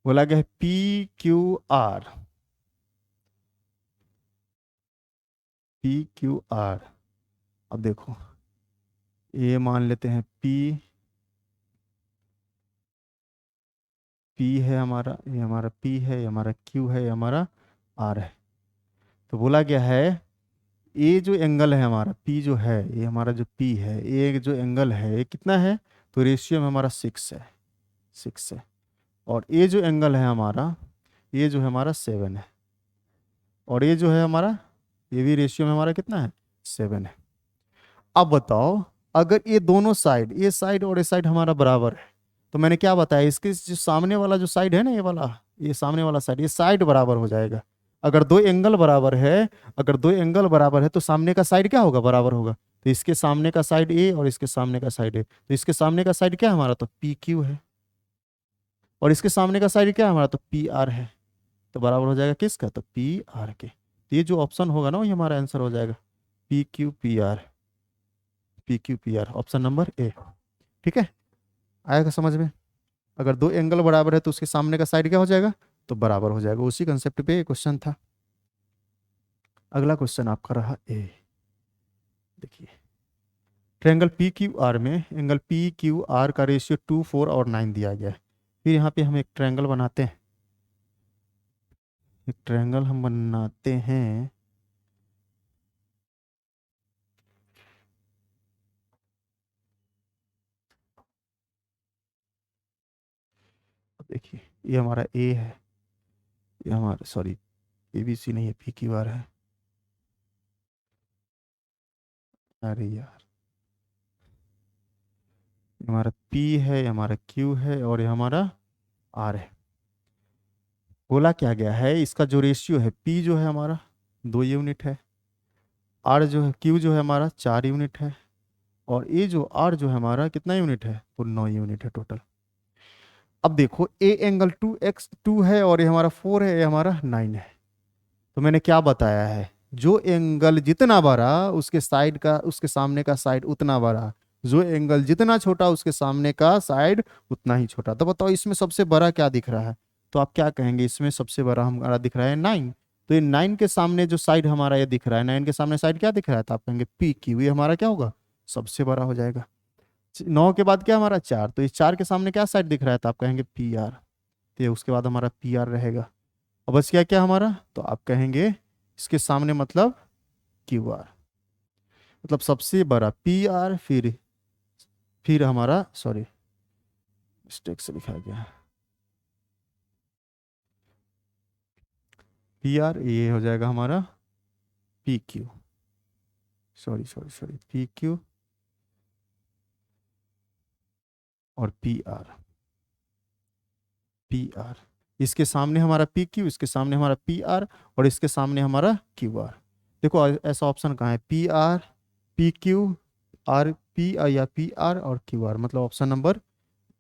बोला गया है PQR, PQR। अब देखो ये मान लेते हैं P है हमारा, ये हमारा P है, ये हमारा Q है, ये हमारा R है। तो बोला गया है ये जो एंगल है हमारा P जो है, ये हमारा जो P है, ये जो एंगल है ये कितना है, तो रेशियो में हमारा 6 है, 6 है। और ये जो एंगल है हमारा, ये जो है हमारा 7 है। और ये जो है हमारा, ये भी रेशियो में हमारा कितना है 7 है। अब बताओ अगर ये दोनों साइड, ये साइड और ये साइड हमारा बराबर है, तो मैंने क्या बताया, इसके जो सामने वाला जो साइड है ना, ये वाला, ये सामने वाला साइड, ये साइड बराबर हो जाएगा। अगर दो एंगल बराबर है, अगर दो एंगल बराबर है तो सामने का साइड क्या होगा, बराबर होगा। तो इसके सामने का साइड ए और इसके सामने का साइड ए, तो इसके सामने का साइड क्या है हमारा, तो पी क्यू है। और इसके सामने का साइड क्या है हमारा, तो पी आर है। तो बराबर हो जाएगा किसका, तो पी आर के। तो ये जो ऑप्शन होगा ना वही हमारा आंसर हो जाएगा, P Q P R, P Q P R, option number A. ठीक है, आएगा समझ में? अगर दो एंगल बराबर है तो उसके सामने का साइड क्या हो जाएगा, तो बराबर हो जाएगा। उसी कंसेप्ट पे क्वेश्चन था। अगला क्वेश्चन आपका रहा ए। देखिए ट्रायंगल पी क्यू आर में एंगल पी क्यू आर का रेशियो 2, 4 और 9 दिया गया है। फिर यहाँ पे हम एक ट्रायंगल बनाते हैं, एक ट्रायंगल हम बनाते हैं। देखिए ये हमारा ए है, ये हमारा सॉरी ए बी सी नहीं है, पी क्यू आर है। अरे यार ये हमारा P है, ये हमारा Q है और ये हमारा R है। बोला क्या गया है, इसका जो रेशियो है, P जो है हमारा 2 यूनिट है, R जो है, Q जो है हमारा 4 यूनिट है, और ये जो R जो है हमारा कितना यूनिट है, वो 9 यूनिट है टोटल। अब देखो ए एंगल 2x2 है और ये हमारा 4 है, ये हमारा 9 है। तो मैंने क्या बताया है, जो एंगल जितना बड़ा उसके साइड का, उसके सामने का साइड उतना बड़ा, जो एंगल जितना छोटा उसके सामने का साइड उतना ही छोटा। तो बताओ इसमें सबसे बड़ा क्या दिख रहा है, तो आप क्या कहेंगे, इसमें सबसे बड़ा हमारा दिख रहा है 9। तो ये 9 के सामने जो साइड हमारा ये दिख रहा है, 9 के सामने साइड क्या दिख रहा है, तो आप कहेंगे पी क्यू, ये हमारा क्या होगा, सबसे बड़ा हो जाएगा। 9 के बाद क्या हमारा 4, तो इस 4 के सामने क्या साइड दिख रहा है, तो आप कहेंगे पी आर। तो ये उसके बाद हमारा पी आर रहेगा। और बस क्या क्या हमारा, तो आप कहेंगे इसके सामने मतलब क्यू आर, मतलब सबसे बड़ा पी आर, फिर हमारा, सॉरी मिस्टेक से लिखा गया, पी आर, ये हो जाएगा हमारा P Q, sorry sorry sorry, P Q और पी आर, इसके सामने हमारा पी क्यू, इसके सामने हमारा पी आर, और इसके सामने हमारा क्यू आर। देखो ऐसा ऑप्शन कहाँ है, P R, P Q, R P, या पी आर और क्यू आर, मतलब ऑप्शन नंबर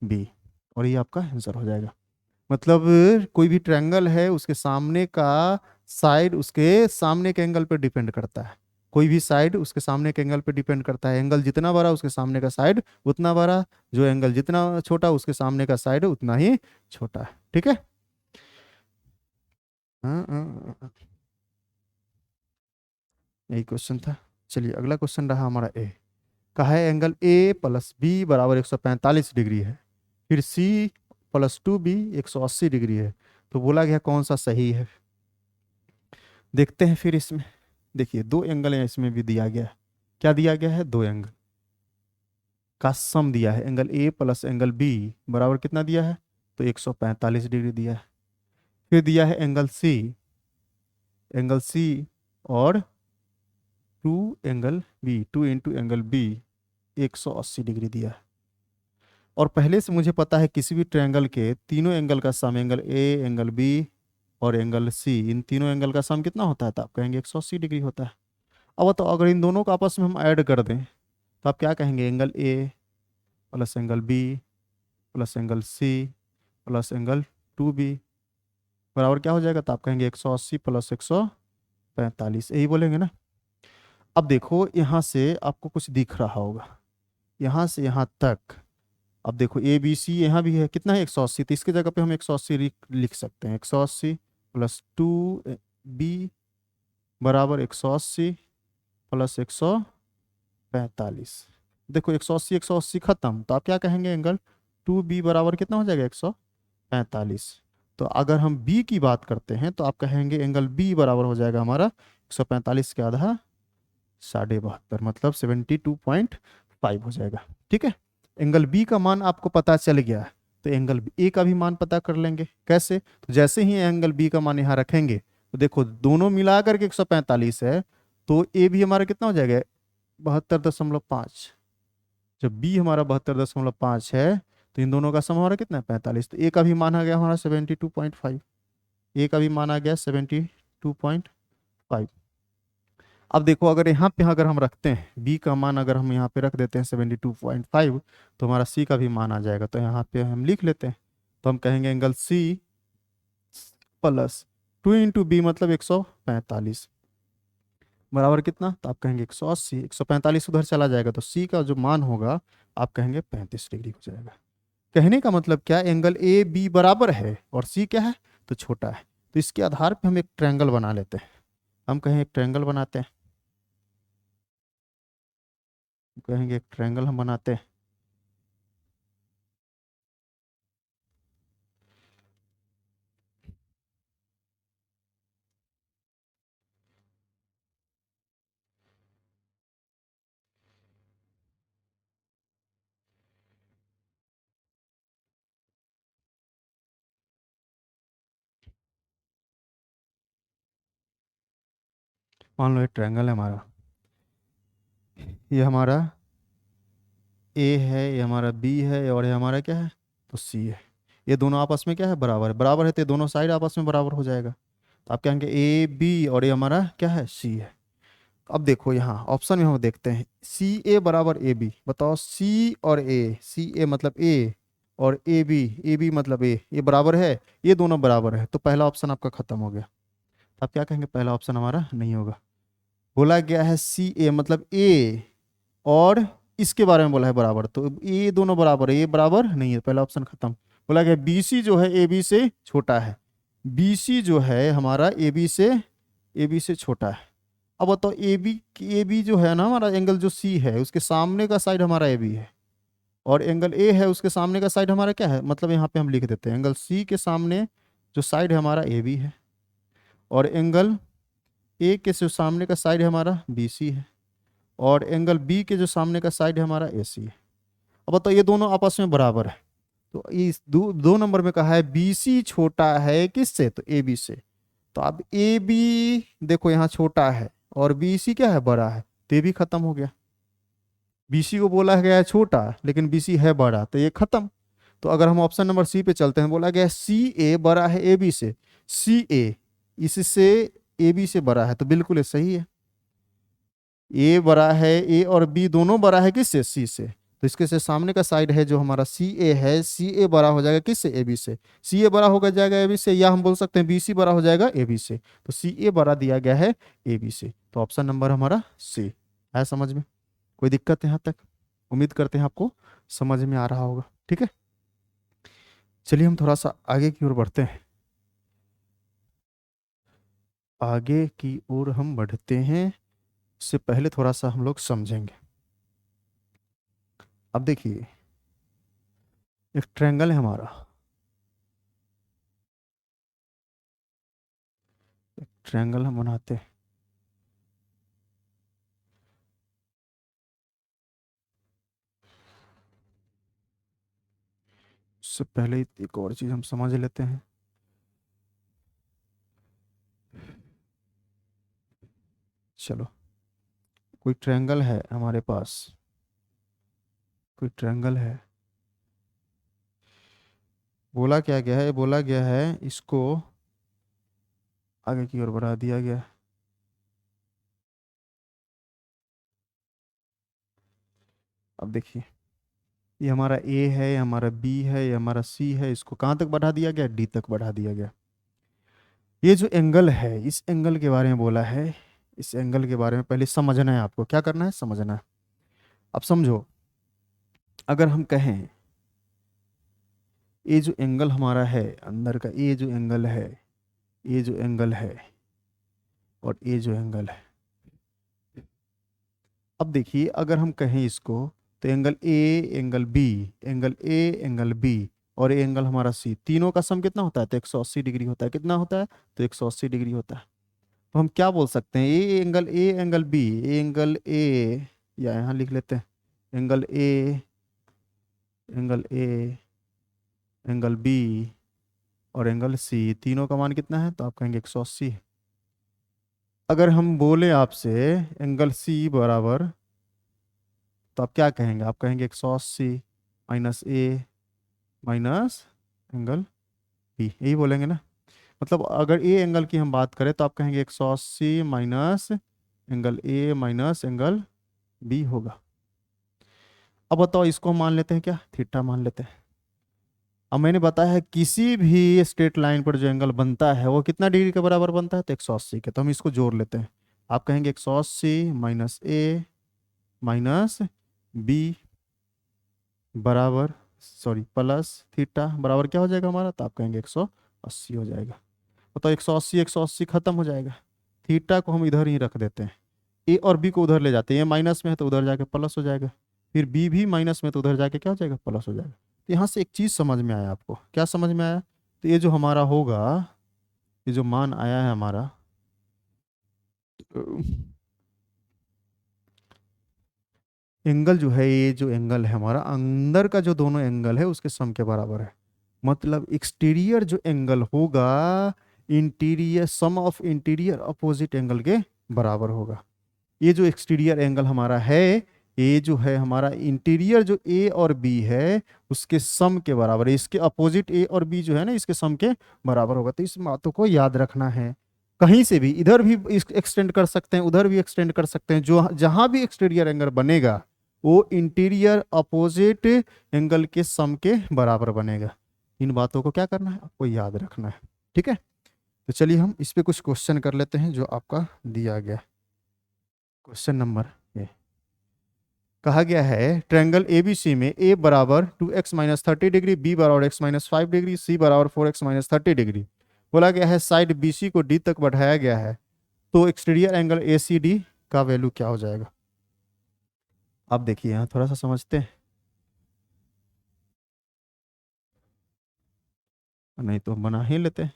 बी। और ये आपका आंसर हो जाएगा। मतलब कोई भी ट्रायंगल है उसके सामने का साइड उसके सामने के एंगल पर डिपेंड करता है। कोई भी साइड उसके सामने के एंगल पे डिपेंड करता है। एंगल जितना बड़ा उसके सामने का साइड उतना बड़ा, जो एंगल जितना छोटा उसके सामने का साइड उतना ही छोटा है। ठीक है। यही क्वेश्चन था। चलिए अगला क्वेश्चन रहा हमारा ए। कहा है एंगल ए प्लस बी बराबर 145 डिग्री है, फिर सी प्लस 2 बी 180 डिग्री है। तो बोला गया कौन सा सही है। देखते हैं फिर इसमें। देखिए दो एंगल है, इसमें भी दिया गया है। क्या दिया गया है, दो एंगल का सम दिया है। Angle A plus angle B बराबर कितना दिया है, तो 145 डिग्री दिया है। फिर दिया है एंगल सी और two into angle B 180 degree दिया है। और पहले से मुझे पता है किसी भी ट्रायंगल के तीनों एंगल का sum, angle A, angle B और एंगल सी, इन तीनों एंगल का सम कितना होता है, तो आप कहेंगे 180 डिग्री होता है। अब तो अगर इन दोनों को आपस में हम ऐड कर दें, तो आप क्या कहेंगे, angle A plus angle B plus angle C plus angle 2 B बराबर क्या हो जाएगा, तो आप कहेंगे 180 प्लस 145, यही बोलेंगे ना। अब देखो यहाँ से आपको कुछ दिख रहा होगा, यहाँ से यहाँ तक। अब देखो ए बी सी यहाँ भी है, कितना है 180, तो इसकी जगह पे हम 180 लिख सकते हैं। 180 प्लस 2 बी बराबर 180 प्लस 145। देखो 180 खत्म, तो आप क्या कहेंगे, एंगल 2 बी बराबर कितना हो जाएगा, 145। तो अगर हम बी की बात करते हैं तो आप कहेंगे एंगल बी बराबर हो जाएगा हमारा 145 के आधा 72, मतलब 72.5 हो जाएगा। ठीक है। एंगल बी का मान आपको पता चल गया है, तो एंगल ए का भी मान पता कर लेंगे। कैसे, तो जैसे ही एंगल बी का मान यहाँ रखेंगे, तो देखो दोनों मिला करके 145 है, तो ए भी हमारा कितना हो जाएगा, 72.5। जब बी हमारा 72.5 है, तो इन दोनों का सम हमारा कितना है, 45। तो ए का भी मान आ गया हमारा 72.5। ए का भी मान आ गया 72.5। अब देखो अगर यहाँ पे अगर हम रखते हैं बी का मान, अगर हम यहाँ पे रख देते हैं 72.5, तो हमारा सी का भी मान आ जाएगा। तो यहाँ पे हम लिख लेते हैं, तो हम कहेंगे angle C plus 2 into B मतलब 145 बराबर कितना, तो आप कहेंगे 180। 145 उधर चला जाएगा, तो सी का जो मान होगा आप कहेंगे 35 डिग्री हो जाएगा। कहने का मतलब क्या, एंगल ए बी बराबर है और सी क्या है, तो छोटा है। तो इसके आधार पे हम एक ट्रायंगल बना लेते हैं। हम कहें एक ट्रायंगल बनाते हैं, कहेंगे एक ट्रायंगल हम बनाते हैं। मान लो एक ट्रायंगल है हमारा, ये हमारा ए है, ये हमारा बी है, और ये हमारा क्या है, तो सी है। ये दोनों आपस में क्या है, बराबर है। बराबर है तो ये दोनों साइड आपस में बराबर हो जाएगा। तो आप कहेंगे ए बी, और ये हमारा क्या है, सी है। अब देखो यहाँ ऑप्शन में हम देखते हैं, सी ए बराबर ए बी। बताओ सी और ए, सी ए मतलब ए, और ए बी मतलब ए, ये बराबर है, ये दोनों बराबर है, तो पहला ऑप्शन आपका खत्म हो गया। आप क्या कहेंगे, पहला ऑप्शन हमारा नहीं होगा। बोला गया है सी ए मतलब ए, और इसके बारे में बोला है बराबर, तो ये दोनों बराबर है, ये बराबर नहीं है, पहला ऑप्शन खत्म। बोला गया बी सी जो है ए बी से छोटा है, बी सी जो है हमारा ए बी से छोटा है। अब बताओ ए बी जो है ना हमारा एंगल जो सी है, उसके सामने का साइड हमारा ए बी है, और एंगल ए है उसके सामने का साइड हमारा क्या है, मतलब यहाँ पे हम लिख देते हैं एंगल सी के सामने जो साइड है हमारा ए बी है, और एंगल ए के जो सामने का साइड है हमारा बी सी है, और एंगल बी के जो सामने का साइड है हमारा ए सी है। अब बताओ ये दोनों आपस में बराबर है, तो इस दो नंबर में कहा है बी सी छोटा है किससे, तो ए बी से। तो अब ए बी देखो यहाँ छोटा है, और बी सी क्या है, बड़ा है, तो ये भी खत्म हो गया। बी सी को बोला गया है छोटा, लेकिन बी सी है बड़ा, तो ये खत्म। तो अगर हम ऑप्शन नंबर सी पे चलते हैं, बोला गया सी ए बड़ा है ए बी से, सी ए इससे ए बी से बड़ा है, तो बिल्कुल ये सही है। ए बड़ा है, ए और बी दोनों बड़ा है किससे, सी से, तो इसके से सामने का साइड है जो हमारा सी ए है, सी ए बड़ा हो जाएगा किससे, ए बी से। सी ए बड़ा होगा जाएगा ए बी से, या हम बोल सकते हैं बी सी बड़ा हो जाएगा ए बी से, तो सी ए बड़ा दिया गया है ए बी से, तो ऑप्शन नंबर हमारा सी है। समझ में कोई दिक्कत है यहाँ तक? उम्मीद करते हैं आपको समझ में आ रहा होगा। ठीक है, चलिए हम थोड़ा सा आगे की ओर बढ़ते हैं। आगे की ओर हम बढ़ते हैं, उससे पहले थोड़ा सा हम लोग समझेंगे। अब देखिए एक ट्रायंगल है हमारा, एक ट्रायंगल हम बनाते हैं। उससे पहले एक और चीज हम समझ लेते हैं। चलो, कोई ट्रायंगल है हमारे पास, कोई ट्रायंगल है, बोला क्या गया है, बोला गया है इसको आगे की ओर बढ़ा दिया गया है। अब देखिए ये हमारा ए है, ये हमारा बी है, ये हमारा सी है, इसको कहाँ तक बढ़ा दिया गया, डी तक बढ़ा दिया गया। ये जो एंगल है, इस एंगल के बारे में बोला है, इस एंगल के बारे में पहले समझना है आपको। क्या करना है, समझना है। अब समझो, अगर हम कहें ये जो एंगल हमारा है अंदर का, ये जो एंगल है, ये जो एंगल है, और ये जो एंगल है, अब देखिए अगर हम कहें इसको, तो angle A, angle B, angle A, angle B, और ये एंगल हमारा सी, तीनों का सम कितना होता है, तो 180 डिग्री होता है। कितना होता है, तो 180 डिग्री होता है। तो हम क्या बोल सकते हैं, ये angle A, angle B, angle A, या यहाँ लिख लेते हैं angle A, angle A, angle B, और एंगल सी, तीनों का मान कितना है, तो आप कहेंगे 180 है। अगर हम बोले आपसे एंगल सी बराबर, तो आप क्या कहेंगे, आप कहेंगे 180 माइनस ए माइनस एंगल बी, यही बोलेंगे ना। मतलब अगर ए एंगल की हम बात करें, तो आप कहेंगे 180 minus angle A minus angle B होगा। अब बताओ इसको हम मान लेते हैं क्या, थीटा मान लेते हैं। अब मैंने बताया है किसी भी स्ट्रेट लाइन पर जो एंगल बनता है वो कितना डिग्री के बराबर बनता है, तो 180 के। तो हम इसको जोड़ लेते हैं। आप कहेंगे 180 माइनस ए माइनस बी बराबर, सॉरी प्लस थीटा बराबर क्या हो जाएगा हमारा, तो आप कहेंगे 180 हो जाएगा। तो 180 180 खत्म हो जाएगा। थीटा को हम इधर ही रख देते हैं, ए और बी को उधर ले जाते हैं, ये माइनस में है तो उधर जाके प्लस हो जाएगा, फिर बी भी माइनस में तो उधर जाके क्या हो जाएगा, प्लस हो जाएगा। तो यहाँ से एक चीज समझ में आया आपको, क्या समझ में आया, तो ये जो हमारा होगा, ये जो मान आया है हमारा, एंगल जो है, ये जो एंगल है हमारा अंदर का जो दोनों एंगल है उसके सम के बराबर है। मतलब एक्सटीरियर जो एंगल होगा, interior sum of interior opposite angle के बराबर होगा। ये जो एक्सटीरियर एंगल हमारा है, ए जो है हमारा इंटीरियर, जो ए और बी है उसके सम के बराबर है, इसके अपोजिट ए और बी जो है ना इसके सम के बराबर होगा। तो इस बातों को याद रखना है। कहीं से भी इधर भी एक्सटेंड कर सकते हैं, उधर भी एक्सटेंड कर सकते हैं, जो जहां भी एक्सटीरियर एंगल बनेगा वो इंटीरियर अपोजिट एंगल के सम के बराबर बनेगा। इन बातों को क्या करना है, आपको याद रखना है। ठीक है, तो चलिए हम इस पे कुछ क्वेश्चन कर लेते हैं जो आपका दिया गया। क्वेश्चन नंबर ए, कहा गया है ट्रायंगल एबीसी में ए बराबर 2x-30 डिग्री, बी बराबर x-5 डिग्री, सी बराबर 4x-30 डिग्री। बोला गया है साइड बीसी को डी तक बढ़ाया गया है, तो exterior angle A C D का वैल्यू क्या हो जाएगा। आप देखिए यहाँ थोड़ा सा समझते हैं, नहीं तो हम बना ही लेते हैं।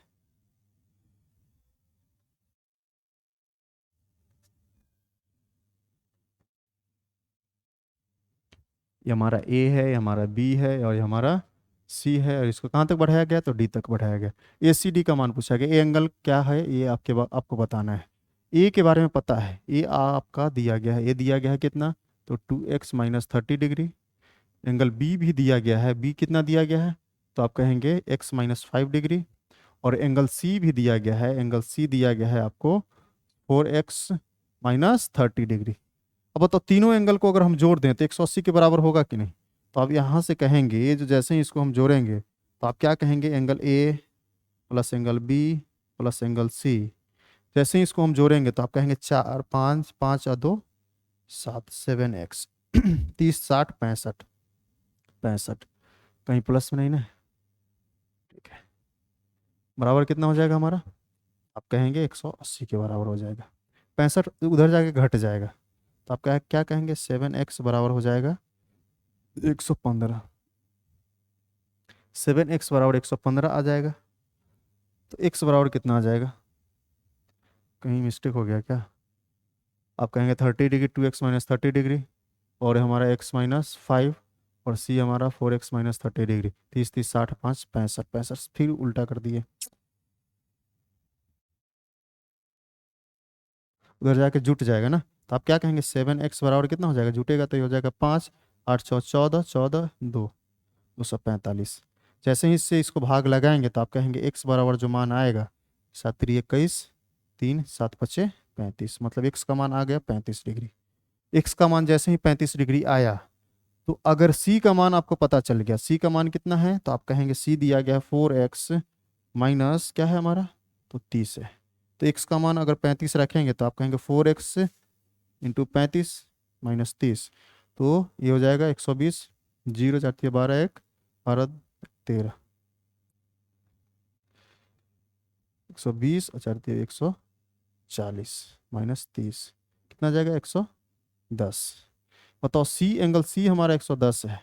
ये हमारा ए है, ये हमारा बी है और ये हमारा सी है, और इसको कहाँ तक बढ़ाया गया, तो डी तक बढ़ाया गया। ए सी डी का मान पूछा गया, ए एंगल क्या है ये आपको बताना है। ए के बारे में पता है, ए आपका दिया गया है, ए दिया गया है कितना, तो 2x-30 डिग्री। एंगल बी भी दिया गया है, बी कितना दिया गया है, तो आप कहेंगे x-5 डिग्री। और एंगल सी भी दिया गया है, एंगल सी दिया गया है आपको 4x-30 डिग्री। अब बताओ तीनों एंगल को अगर हम जोड़ दें तो 180 के बराबर होगा कि नहीं। तो आप यहाँ से कहेंगे, ये जो जैसे ही इसको हम जोड़ेंगे तो आप क्या कहेंगे, angle A plus angle B plus angle C. जैसे ही इसको हम जोड़ेंगे तो आप कहेंगे 4 5 5 और 2 7 7x 30 60 65 65, कहीं प्लस में नहीं ना, ठीक है। बराबर कितना हो जाएगा हमारा, आप कहेंगे 180 के बराबर हो जाएगा। 65 उधर जाके घट जाएगा, तो आप क्या क्या कहेंगे, 7x बराबर हो जाएगा 115। 7x बराबर 115 आ जाएगा। तो x बराबर कितना आ जाएगा, कहीं मिस्टेक हो गया क्या। आप कहेंगे 30 डिग्री, 2x-30 डिग्री, और हमारा x-5, और c हमारा 4x-30 डिग्री। 30 30 60 5 65 65, फिर उल्टा कर दिए, उधर जाके जुट जाएगा ना। तो आप क्या कहेंगे, 7x बराबर कितना हो जाएगा, जुटेगा तो ये हो जाएगा 5 8 6 14 14 2 245। जैसे ही इससे इसको भाग लगाएंगे तो आप कहेंगे x बराबर जो मान आएगा 7×3 = 21, 3 7 5 35, मतलब x का मान आ गया 35 डिग्री। x का मान जैसे ही 35 डिग्री आया, तो अगर c का मान आपको पता चल गया, c का मान कितना है, तो आप कहेंगे c दिया गया है 4x माइनस क्या है हमारा, तो 30 है। तो x का मान अगर 35 रखेंगे तो आप कहेंगे 4x इंटू 35 माइनस 30, तो ये हो जाएगा 120। 0 जाती है 12 1 12 13, 120 और 4 140 माइनस 30 कितना आ जाएगा 110। बताओ सी, एंगल सी हमारा 110 है,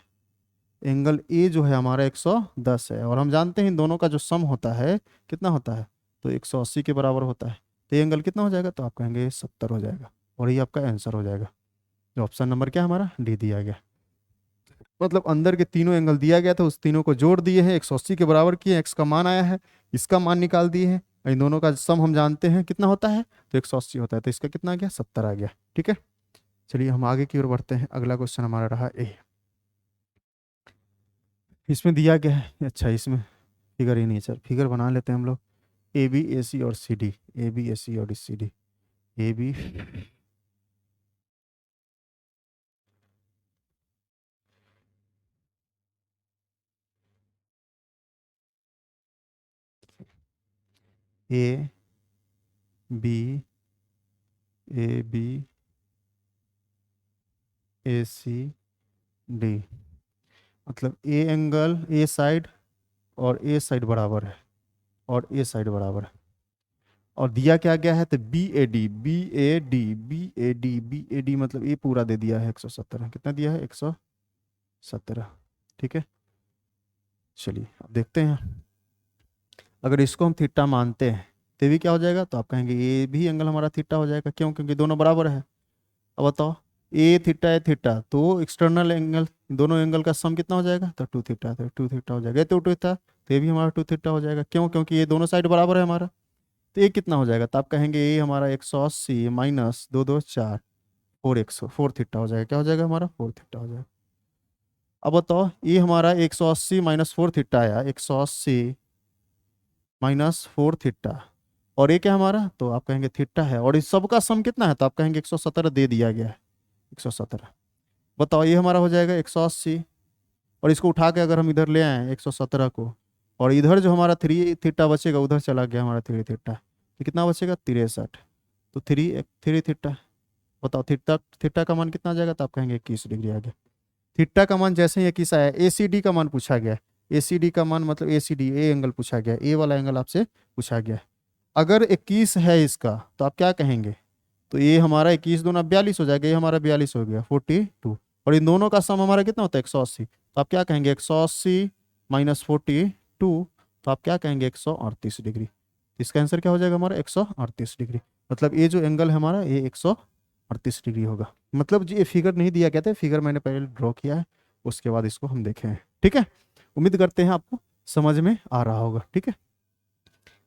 एंगल ए जो है हमारा 110 है, और हम जानते हैं इन दोनों का जो सम होता है कितना होता है, तो 180 के बराबर होता है। तो ये एंगल कितना हो जाएगा, तो आप कहेंगे 70 हो जाएगा, और ये आपका आंसर हो जाएगा। जो ऑप्शन नंबर क्या है हमारा, डी दिया गया। मतलब अंदर के तीनों एंगल दिया गया था, उस तीनों को जोड़ दिए हैं, 180 के बराबर किए, एक्स का मान आया है, इसका मान निकाल दिए हैं, इन दोनों का सम हम जानते हैं कितना होता है, तो 180 होता है, तो इसका कितना आ गया 70 आ गया। ठीक है, चलिए हम आगे की ओर बढ़ते हैं। अगला क्वेश्चन हमारा रहा ए। इसमें दिया गया है, अच्छा इसमें फिगर ही नहीं है, चल फिगर बना लेते हैं हम लोग। ए बी ए सी और C D, A B A C और C D, A B A B A B A C D, मतलब ए एंगल ए साइड और ए साइड बराबर है, और ए साइड बराबर है, और दिया क्या गया है, तो B A D B A D B A D B A D, मतलब ये पूरा दे दिया है 117, कितना दिया है 117। ठीक है, चलिए अब देखते हैं, अगर इसको हम थीटा मानते हैं तो भी क्या हो जाएगा, तो आप कहेंगे ये भी एंगल हमारा थीटा हो जाएगा, क्यों, क्योंकि दोनों बराबर है। अब बताओ ए थीटा, तो एक्सटर्नल एंगल, दोनों एंगल का सम कितना हो जाएगा, तो 2 थीटा, तो 2 थीटा हो जाएगा, तो 2 थीटा, तो ये भी हमारा 2 थीटा हो जाएगा, क्यों, क्योंकि ये दोनों साइड बराबर है हमारा। तो ये कितना हो जाएगा, तो आप कहेंगे ये हमारा 180 माइनस 2 2 4, फोर थीटा हो जाएगा, क्या हो जाएगा हमारा, फोर थीटा हो जाएगा। अब बताओ ये हमारा 180 माइनस फोर थीटा आया, 180 माइनस फोर थीटा, और ये क्या हमारा, तो आप कहेंगे थीटा है, और इस सब का सम कितना है, तो आप कहेंगे 117 दे दिया गया है, 117। बताओ ये हमारा हो जाएगा 180, और इसको उठा के अगर हम इधर ले आए 117 को, और इधर जो हमारा थ्री थीटा बचेगा उधर चला गया हमारा थ्री थीटा, तो कितना बचेगा 63, तो थ्री थीटा। बताओ थीटा, थीटा का मान कितना आ जाएगा, तो आप कहेंगे 21 डिग्री आ गया। थीटा का मान जैसे ही 21 आया, ए सी डी का मान पूछा गया, ए सी डी का मान मतलब ए सी डी, ए एंगल पूछा गया, ए वाला एंगल आपसे पूछा गया। अगर 21 है इसका तो आप क्या कहेंगे, तो ये हमारा 21 दूना 42 हो जाएगा, ये हमारा 42 हो गया 42, और इन दोनों का सम हमारा कितना होता है 180, तो आप क्या कहेंगे 180 माइनस 42, तो आप क्या कहेंगे 138 डिग्री। इसका आंसर क्या हो जाएगा हमारा 138 डिग्री। मतलब ये जो एंगल है हमारा ये 138 डिग्री होगा। मतलब जी ये फिगर नहीं दिया गया था, फिगर मैंने पहले ड्रॉ किया है, उसके बाद इसको हम देखे हैं। ठीक है, उम्मीद करते हैं आपको समझ में आ रहा होगा। ठीक है,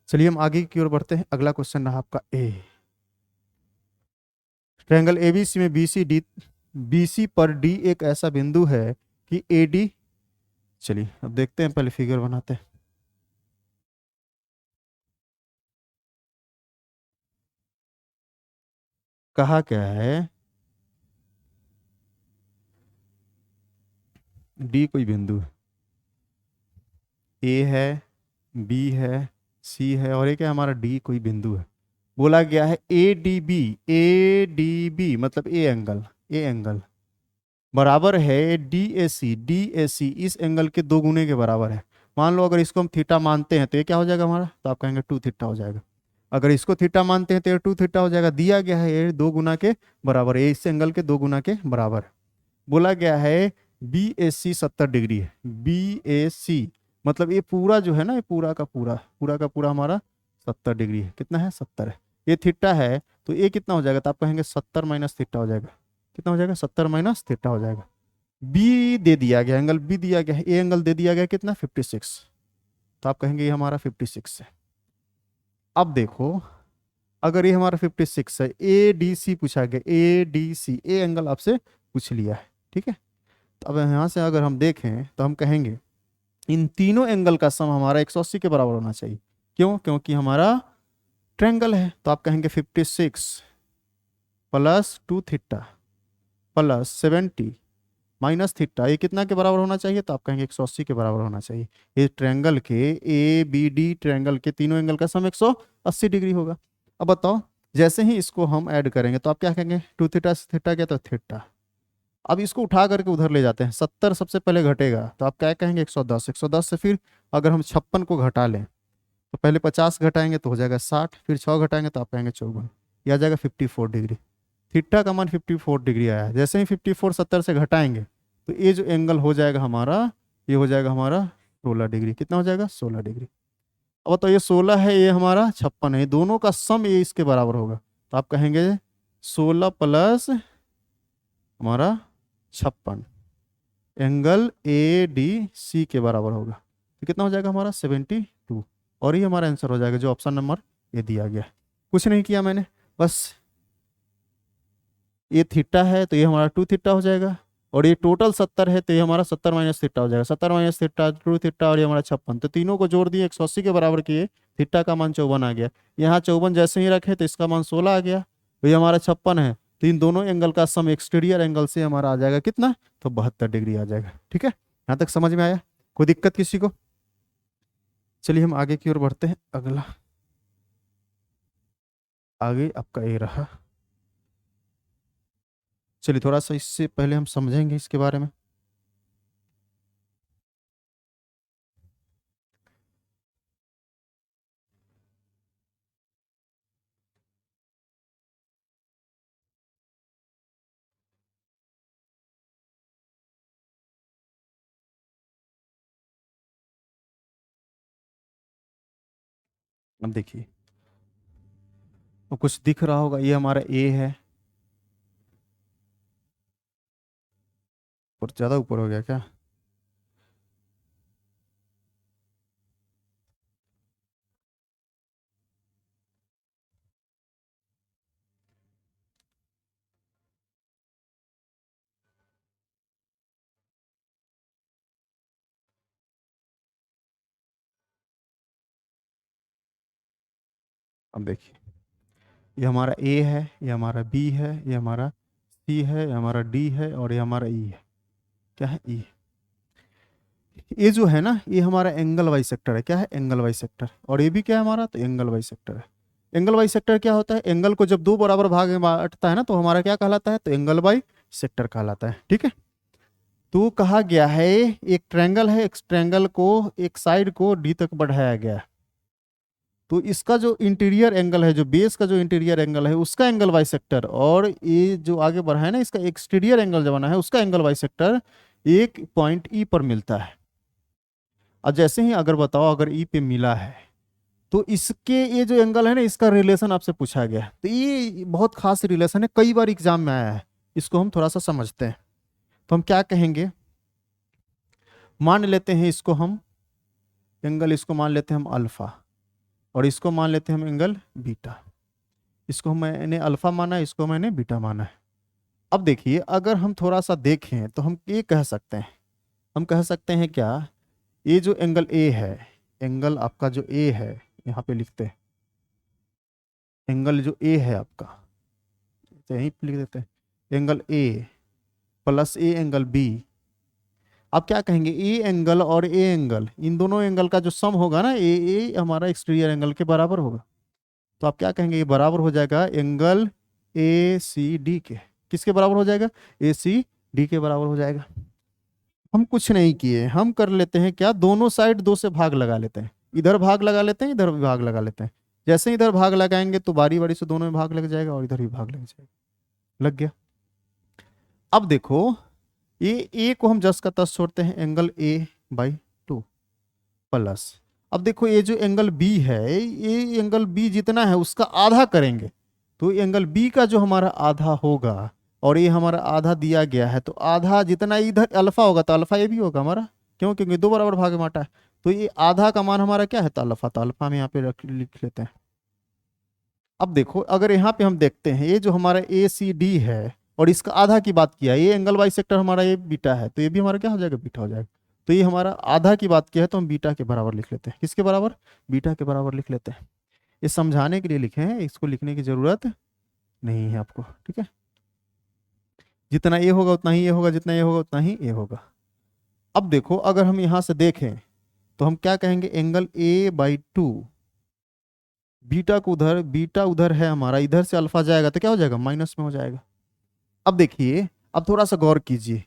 चलिए हम आगे की ओर बढ़ते हैं। अगला क्वेश्चन रहा आपका ए। ट्रायंगल एबीसी में बीसी पर डी एक ऐसा बिंदु है कि एडी, चलिए अब देखते हैं, पहले फिगर बनाते हैं। कहा क्या है, डी कोई बिंदु है, ए है, बी है, सी है, और एक है हमारा डी कोई बिंदु है। बोला गया है ए डी बी मतलब ए एंगल बराबर है डी ए सी इस एंगल के दो गुने के बराबर है। मान लो अगर इसको हम थीटा मानते हैं तो ये क्या हो जाएगा हमारा, तो आप कहेंगे टू थीटा हो जाएगा। अगर इसको थीटा मानते हैं तो ये टू थीटा हो जाएगा, दिया गया है ये दो गुना के बराबर है, ये इस एंगल के दो गुना के बराबर है। बोला गया है बी ए सी 70 डिग्री है, बी ए सी मतलब ये पूरा जो है ना, ये पूरा का पूरा हमारा 70 डिग्री है। कितना है, 70 है। ये थीटा है तो ये कितना हो जाएगा, तो आप कहेंगे 70 - थीटा हो जाएगा। कितना हो जाएगा, 70 - थीटा हो जाएगा। बी दे दिया गया, एंगल बी दिया गया है, ए एंगल दे दिया गया कितना 56, तो आप कहेंगे ये हमारा 56 है। अब देखो अगर ये हमारा 56 है, ए डी सी पूछा गया, A D C A angle आपसे पूछ लिया है। ठीक है, तो अब यहाँ से अगर हम देखें तो हम कहेंगे इन तीनों एंगल का सम हमारा 180 के बराबर होना चाहिए। क्यों, क्योंकि हमारा ट्रायंगल है। तो आप कहेंगे 56 plus two theta plus 70 minus theta, ये कितना के बराबर होना चाहिए, तो आप कहेंगे 180 के बराबर होना चाहिए। ये ट्रायंगल के ए बी डी ट्रायंगल के तीनों एंगल का सम 180 डिग्री होगा। अब बताओ जैसे ही इसको हम ऐड करेंगे तो आप क्या कहेंगे, टू थीटा से थीटा क्या, तो थीटा। अब इसको उठा करके उधर ले जाते हैं, 70 सबसे पहले घटेगा तो आप क्या कहेंगे 110, 110 से फिर अगर हम 56 को घटा लें तो पहले 50 घटाएंगे तो हो जाएगा 60, फिर 6 घटाएंगे तो आप कहेंगे 54, यह आ जाएगा 54 डिग्री। थीटा का मान 54 डिग्री आया है। जैसे ही 54 70 से घटाएंगे तो ये जो एंगल हो जाएगा हमारा, ये हो जाएगा हमारा 16 डिग्री। कितना हो जाएगा, 16 डिग्री। अब तो ये 16 है, ये हमारा 56 है, ये दोनों का सम ये इसके बराबर होगा। तो आप कहेंगे 16 प्लस हमारा 56 एंगल ए डी सी के बराबर होगा, तो कितना हो जाएगा हमारा 72, और ये हमारा आंसर हो जाएगा जो ऑप्शन नंबर ये दिया गया है। कुछ नहीं किया मैंने, बस ये थीटा है तो ये हमारा टू थीटा हो जाएगा, और ये टोटल 70 है तो ये हमारा 70 - थीटा हो जाएगा, 70 - थीटा टू थीटा, और ये हमारा 56, तो तीनों को जोड़ दिए 180 के बराबर किए, थीटा का मान 54 आ गया। यहाँ 54 जैसे ही रखे तो इसका मान 16 आ गया, तो ये हमारा 56 है, तो इन दोनों एंगल का सम एक्सटीरियर एंगल से हमारा आ जाएगा कितना, तो 72 डिग्री आ जाएगा। ठीक है, यहाँ तक समझ में आया, कोई दिक्कत किसी को। चलिए हम आगे की ओर बढ़ते हैं। अगला आगे आपका ये रहा, चलिए थोड़ा सा इससे पहले हम समझेंगे इसके बारे में। अब देखिए, अब कुछ दिख रहा होगा, ये हमारा ए है, और ज़्यादा ऊपर हो गया क्या, अब देखिए, ये हमारा ए है, ये हमारा बी है, ये हमारा सी है, ये हमारा डी है, और ये हमारा ई है। क्या है? ई। ये जो है ना, ये हमारा एंगल वाई सेक्टर है। क्या है? Angle Y sector. और ये भी क्या है हमारा? तो एंगल वाई सेक्टर है। एंगल वाई सेक्टर क्या होता है? एंगल को जब दो बराबर भाग में बांटता है ना, तो हमारा क्या कहलाता है? तो एंगल वाई सेक्टर कहलाता है। ठीक है। तो कहा गया है, एक ट्रायंगल है, एक ट्रायंगल को एक साइड को डी तक बढ़ाया गया है, तो इसका जो इंटीरियर एंगल है, जो बेस का जो इंटीरियर एंगल है, उसका एंगल वाई सेक्टर, और ये जो आगे बढ़ा है ना, इसका एक्सटीरियर एंगल जो बना है, उसका एंगल वाई सेक्टर एक पॉइंट ई पर मिलता है। और जैसे ही अगर बताओ, अगर ई पे मिला है, तो इसके ये जो एंगल है ना, इसका रिलेशन आपसे पूछा गया है। तो ये बहुत खास रिलेशन है, कई बार एग्जाम में आया है। इसको हम थोड़ा सा समझते हैं। तो हम क्या कहेंगे, मान लेते हैं इसको हम एंगल, इसको मान लेते हैं हम अल्फा, और इसको मान लेते हैं हम एंगल बीटा। इसको मैंने अल्फा माना है, इसको मैंने बीटा माना है। अब देखिए, अगर हम थोड़ा सा देखें तो हम ये कह सकते हैं, हम कह सकते हैं क्या, ये जो एंगल ए है, एंगल आपका जो ए है, यहाँ पे लिखते हैं एंगल जो ए है आपका, तो यहीं पे लिख देते हैं angle A plus A angle B. आप क्या कहेंगे, ए एंगल और ए एंगल, इन दोनों एंगल का जो सम होगा ना, ए हमारा एक्सटीरियर एंगल के बराबर होगा। तो आप क्या कहेंगे, ये बराबर हो जाएगा एंगल ए सी डी के। किसके बराबर हो जाएगा? ए सी डी के बराबर हो जाएगा। हम कुछ नहीं किए, हम कर लेते हैं क्या, दोनों साइड दो से भाग लगा लेते हैं। इधर भाग लगा लेते हैं, इधर भी भाग लगा लेते हैं। जैसे ही इधर भाग लगाएंगे तो बारी बारी से दोनों में भाग लग जाएगा, और इधर भी भाग लग जाएगा। लग गया। अब देखो, ये ए को हम जस का तस छोड़ते हैं, angle A by two plus, अब देखो ये जो एंगल बी है, ये एंगल बी जितना है उसका आधा करेंगे, तो एंगल बी का जो हमारा आधा होगा, और ये हमारा आधा दिया गया है, तो आधा जितना इधर अल्फा होगा, तो अल्फा ये भी होगा हमारा। क्यों? क्योंकि दो बराबर भाग में बांटा है। तो ये आधा का मान हमारा क्या है? तो अल्फा। तो अल्फा में यहाँ पे लिख लेते हैं। अब देखो, अगर यहाँ पे हम देखते हैं, ये जो हमारा ए सी डी है, और इसका आधा की बात किया, ये एंगल वाई सेक्टर हमारा ये बीटा है, तो ये भी हमारा क्या हो जाएगा? बीटा हो जाएगा। तो ये हमारा आधा की बात किया है, तो हम बीटा के बराबर लिख लेते हैं। किसके बराबर? बीटा के बराबर लिख लेते हैं। ये समझाने के लिए लिखे हैं, इसको लिखने की जरूरत नहीं है आपको। ठीक है। जितना ये होगा उतना ही ये होगा, जितना ये होगा उतना ही ये होगा। अब देखो, अगर हम यहां से देखें तो हम क्या कहेंगे, angle A by two, beta को उधर, बीटा उधर है हमारा, इधर से अल्फा जाएगा तो क्या हो जाएगा? माइनस में हो जाएगा। अब देखिए, अब थोड़ा सा गौर कीजिए,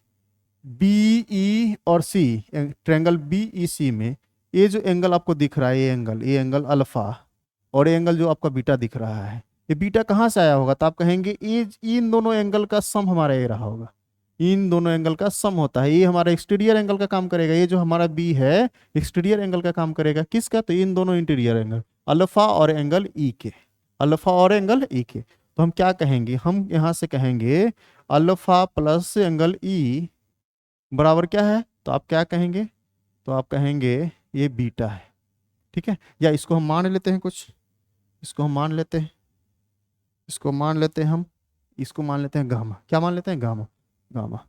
बी ई और सी, ट्रायंगल बी ई सी में ये जो एंगल आपको दिख रहा है, ये एंगल अल्फा, और ये एंगल जो आपका बीटा दिख रहा है, ये बीटा कहाँ से आया होगा? तो आप कहेंगे ये इन दोनों एंगल का सम हमारा ये रहा होगा। इन दोनों एंगल का सम होता है, ये हमारा एक्सटीरियर एंगल का काम करेगा। ये जो हमारा बी है, एक्सटीरियर एंगल का काम करेगा। किसका? तो इन दोनों इंटीरियर एंगल, अल्फा और एंगल ई के, अल्फा और एंगल ई के। तो हम क्या कहेंगे, हम यहाँ से कहेंगे अल्फा प्लस एंगल ई बराबर क्या है? तो आप क्या कहेंगे? तो आप कहेंगे ये बीटा है। ठीक है। या इसको हम मान लेते हैं कुछ, इसको हम मान लेते हैं, इसको मान लेते हैं हम, इसको मान लेते हैं गामा। क्या मान लेते हैं? गामा। गामा।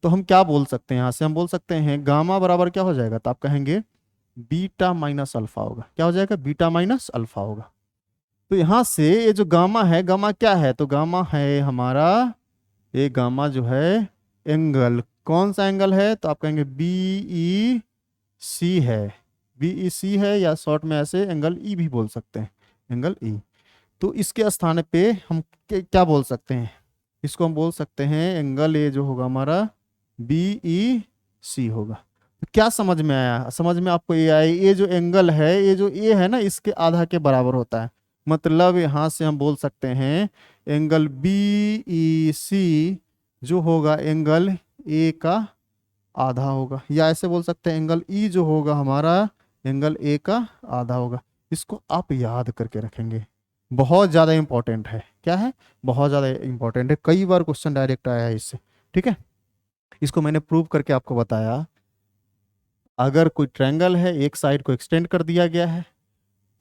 तो हम क्या बोल सकते हैं, यहाँ से हम बोल सकते हैं गामा बराबर क्या हो जाएगा? तो आप कहेंगे बीटा माइनस अल्फा होगा। क्या हो जाएगा? बीटा माइनस अल्फा होगा। तो यहाँ से ये जो गामा है, गामा क्या है? तो गामा है हमारा, ये गामा जो है एंगल, कौन सा एंगल है? तो आप कहेंगे बी ई सी है, बी ई सी है, या शॉर्ट में ऐसे एंगल ई भी बोल सकते हैं, एंगल ई। तो इसके स्थान पे हम क्या बोल सकते हैं? इसको हम बोल सकते हैं एंगल ए जो होगा हमारा बी ई सी होगा। तो क्या समझ में आया? समझ में आपको ये आया, ये जो एंगल है, ये जो ए है ना, इसके आधा के बराबर होता है। मतलब यहां से हम बोल सकते हैं एंगल बी ई सी जो होगा एंगल ए का आधा होगा, या ऐसे बोल सकते हैं एंगल ई जो होगा हमारा एंगल ए का आधा होगा। इसको आप याद करके रखेंगे, बहुत ज़्यादा इंपॉर्टेंट है। क्या है? बहुत ज़्यादा इंपॉर्टेंट है, कई बार क्वेश्चन डायरेक्ट आया है इससे। ठीक है। इसको मैंने प्रूव करके आपको बताया। अगर कोई ट्रायंगल है, एक साइड को एक्सटेंड कर दिया गया है,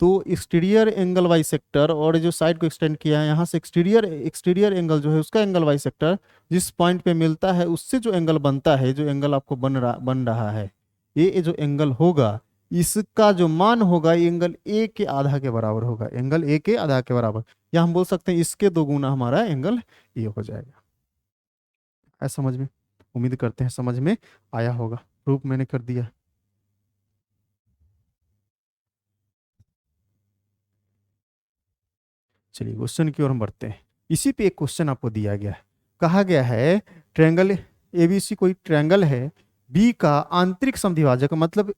तो एक्सटीरियर एंगल वाई सेक्टर, और जो साइड को एक्सटेंड किया है यहाँ से, एक्सटीरियर एक्सटीरियर एंगल जो है उसका एंगल वाई सेक्टर जिस पॉइंट पे मिलता है, उससे जो एंगल बनता है, जो एंगल आपको बन रहा है, ये जो एंगल होगा, इसका जो मान होगा एंगल ए के आधा के बराबर होगा, एंगल ए के आधा के बराबर, या हम बोल सकते हैं इसके दो गुना हमारा एंगल ए हो जाएगा। है समझ में? उम्मीद करते हैं समझ में आया होगा, प्रूफ मैंने कर दिया। चलिए क्वेश्चन की ओर हम बढ़ते हैं। इसी पे एक क्वेश्चन आपको दिया गया है, कहा गया है ट्रायंगल एबीसी कोई ट्रायंगल है, बी का आंतरिक समद्विभाजक मतलब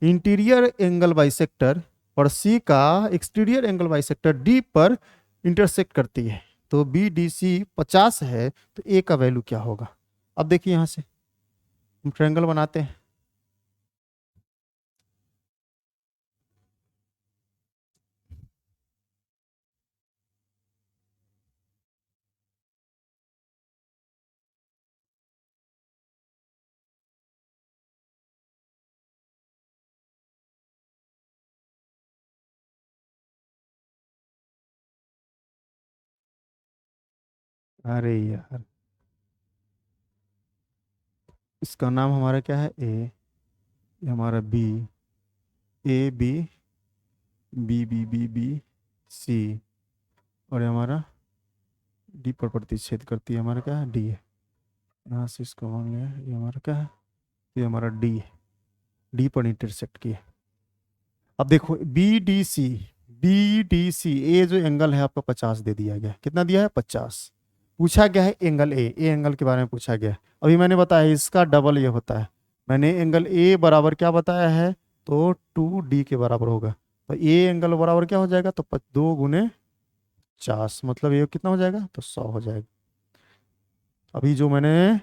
इंटीरियर एंगल बाइसेक्टर और सी का एक्सटीरियर एंगल बाइसेक्टर डी पर इंटरसेक्ट करती है, तो बी डी सी 50 है, तो ए का वैल्यू क्या होगा? अब देखिए यहां से हम ट्रायंगल बनाते हैं। अरे यार, इसका नाम हमारा क्या है? ए, ये हमारा B, A B, B B B B C, और ये हमारा डी पर प्रतिच्छेद करती है, हमारा क्या है? डी है। यहाँ से इसको मान लिया, ये हमारा क्या है? ये हमारा डी है, डी पर इंटरसेक्ट किया। अब देखो बी डी सी ए जो एंगल है आपका 50 दे दिया गया है। कितना दिया है? 50। पूछा गया है एंगल ए एंगल के बारे में पूछा गया है। अभी मैंने बताया इसका डबल ये होता है, मैंने एंगल ए बराबर क्या बताया है? तो 2D के बराबर होगा, तो ए एंगल बराबर क्या हो जाएगा? तो 2 गुने 50, मतलब ये कितना हो जाएगा? तो 100 हो जाएगा। अभी जो मैंने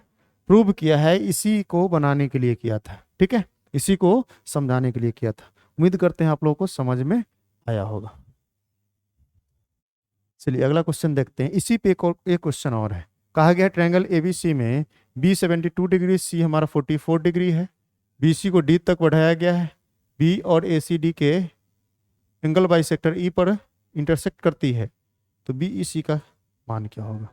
प्रूव किया है इसी को बनाने के लिए किया था, ठीक है, इसी को समझाने के लिए किया था। उम्मीद करते हैं आप लोगों को समझ में आया होगा। चलिए अगला क्वेश्चन देखते हैं। इसी पे एक क्वेश्चन और है, कहा गया ट्रायंगल एबीसी में बी 72 डिग्री, सी हमारा 44 डिग्री है, बीसी को डी तक बढ़ाया गया है, बी और ए सी डी के एंगल बाइसेक्टर ई पर इंटरसेक्ट करती है, तो बी ई सी का मान क्या होगा?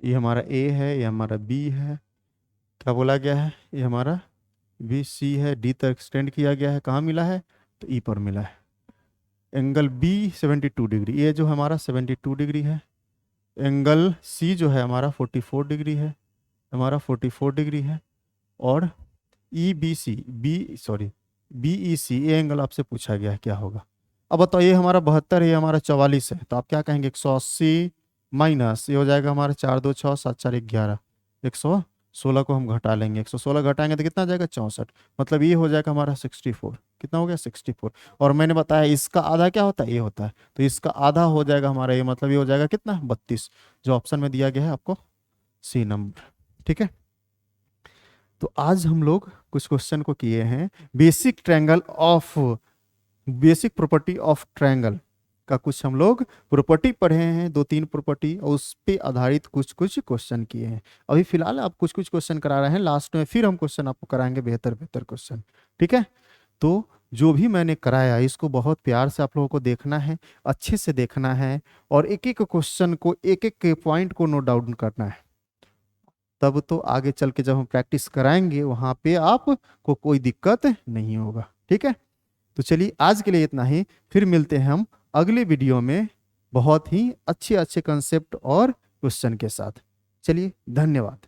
ये हमारा ए है, ये हमारा बी है, क्या बोला गया है? ये हमारा बी सी है, डी तक एक्सटेंड किया गया है, कहाँ मिला है? तो ई पर मिला है। एंगल बी 72 डिग्री, ये जो हमारा 72 डिग्री है, एंगल सी जो है हमारा 44 डिग्री है, हमारा 44 डिग्री है, और E B C B sorry B E C ये एंगल आपसे पूछा गया है क्या होगा? अब बताओ, ये हमारा 72 है, ये हमारा 44 है, तो आप क्या कहेंगे? 180 माइनस ये हो जाएगा हमारा 4 2 6 7 4 11, 116 को हम घटा लेंगे, 116 घटाएंगे तो कितना आ जाएगा? 64, मतलब ये हो जाएगा हमारा 64। कितना हो गया? 64। और मैंने बताया इसका आधा क्या होता है? ये होता है, तो इसका आधा हो जाएगा हमारा ये, मतलब ये हो जाएगा कितना? 32, जो ऑप्शन में दिया गया है आपको, सी नंबर, ठीक है। तो आज हम लोग कुछ क्वेश्चन को किए हैं, बेसिक प्रॉपर्टी ऑफ ट्रायंगल का कुछ हम लोग प्रॉपर्टी पढ़े हैं, 2 3 प्रॉपर्टी, और उस पे आधारित कुछ कुछ क्वेश्चन किए हैं। अभी फिलहाल आप कुछ कुछ क्वेश्चन करा रहे हैं, लास्ट में फिर हम क्वेश्चन आपको कराएंगे, बेहतर बेहतर क्वेश्चन, ठीक है। तो जो भी मैंने कराया इसको बहुत प्यार से आप लोगों को देखना है, अच्छे से देखना है, और एक एक क्वेश्चन को, एक एक पॉइंट को नोट डाउन करना है, तब तो आगे चल के जब हम प्रैक्टिस कराएंगे वहां पे आपको कोई दिक्कत नहीं होगा, ठीक है। तो चलिए आज के लिए इतना ही, फिर मिलते हैं हम अगले वीडियो में बहुत ही अच्छे अच्छे कंसेप्ट और क्वेश्चन के साथ। चलिए धन्यवाद।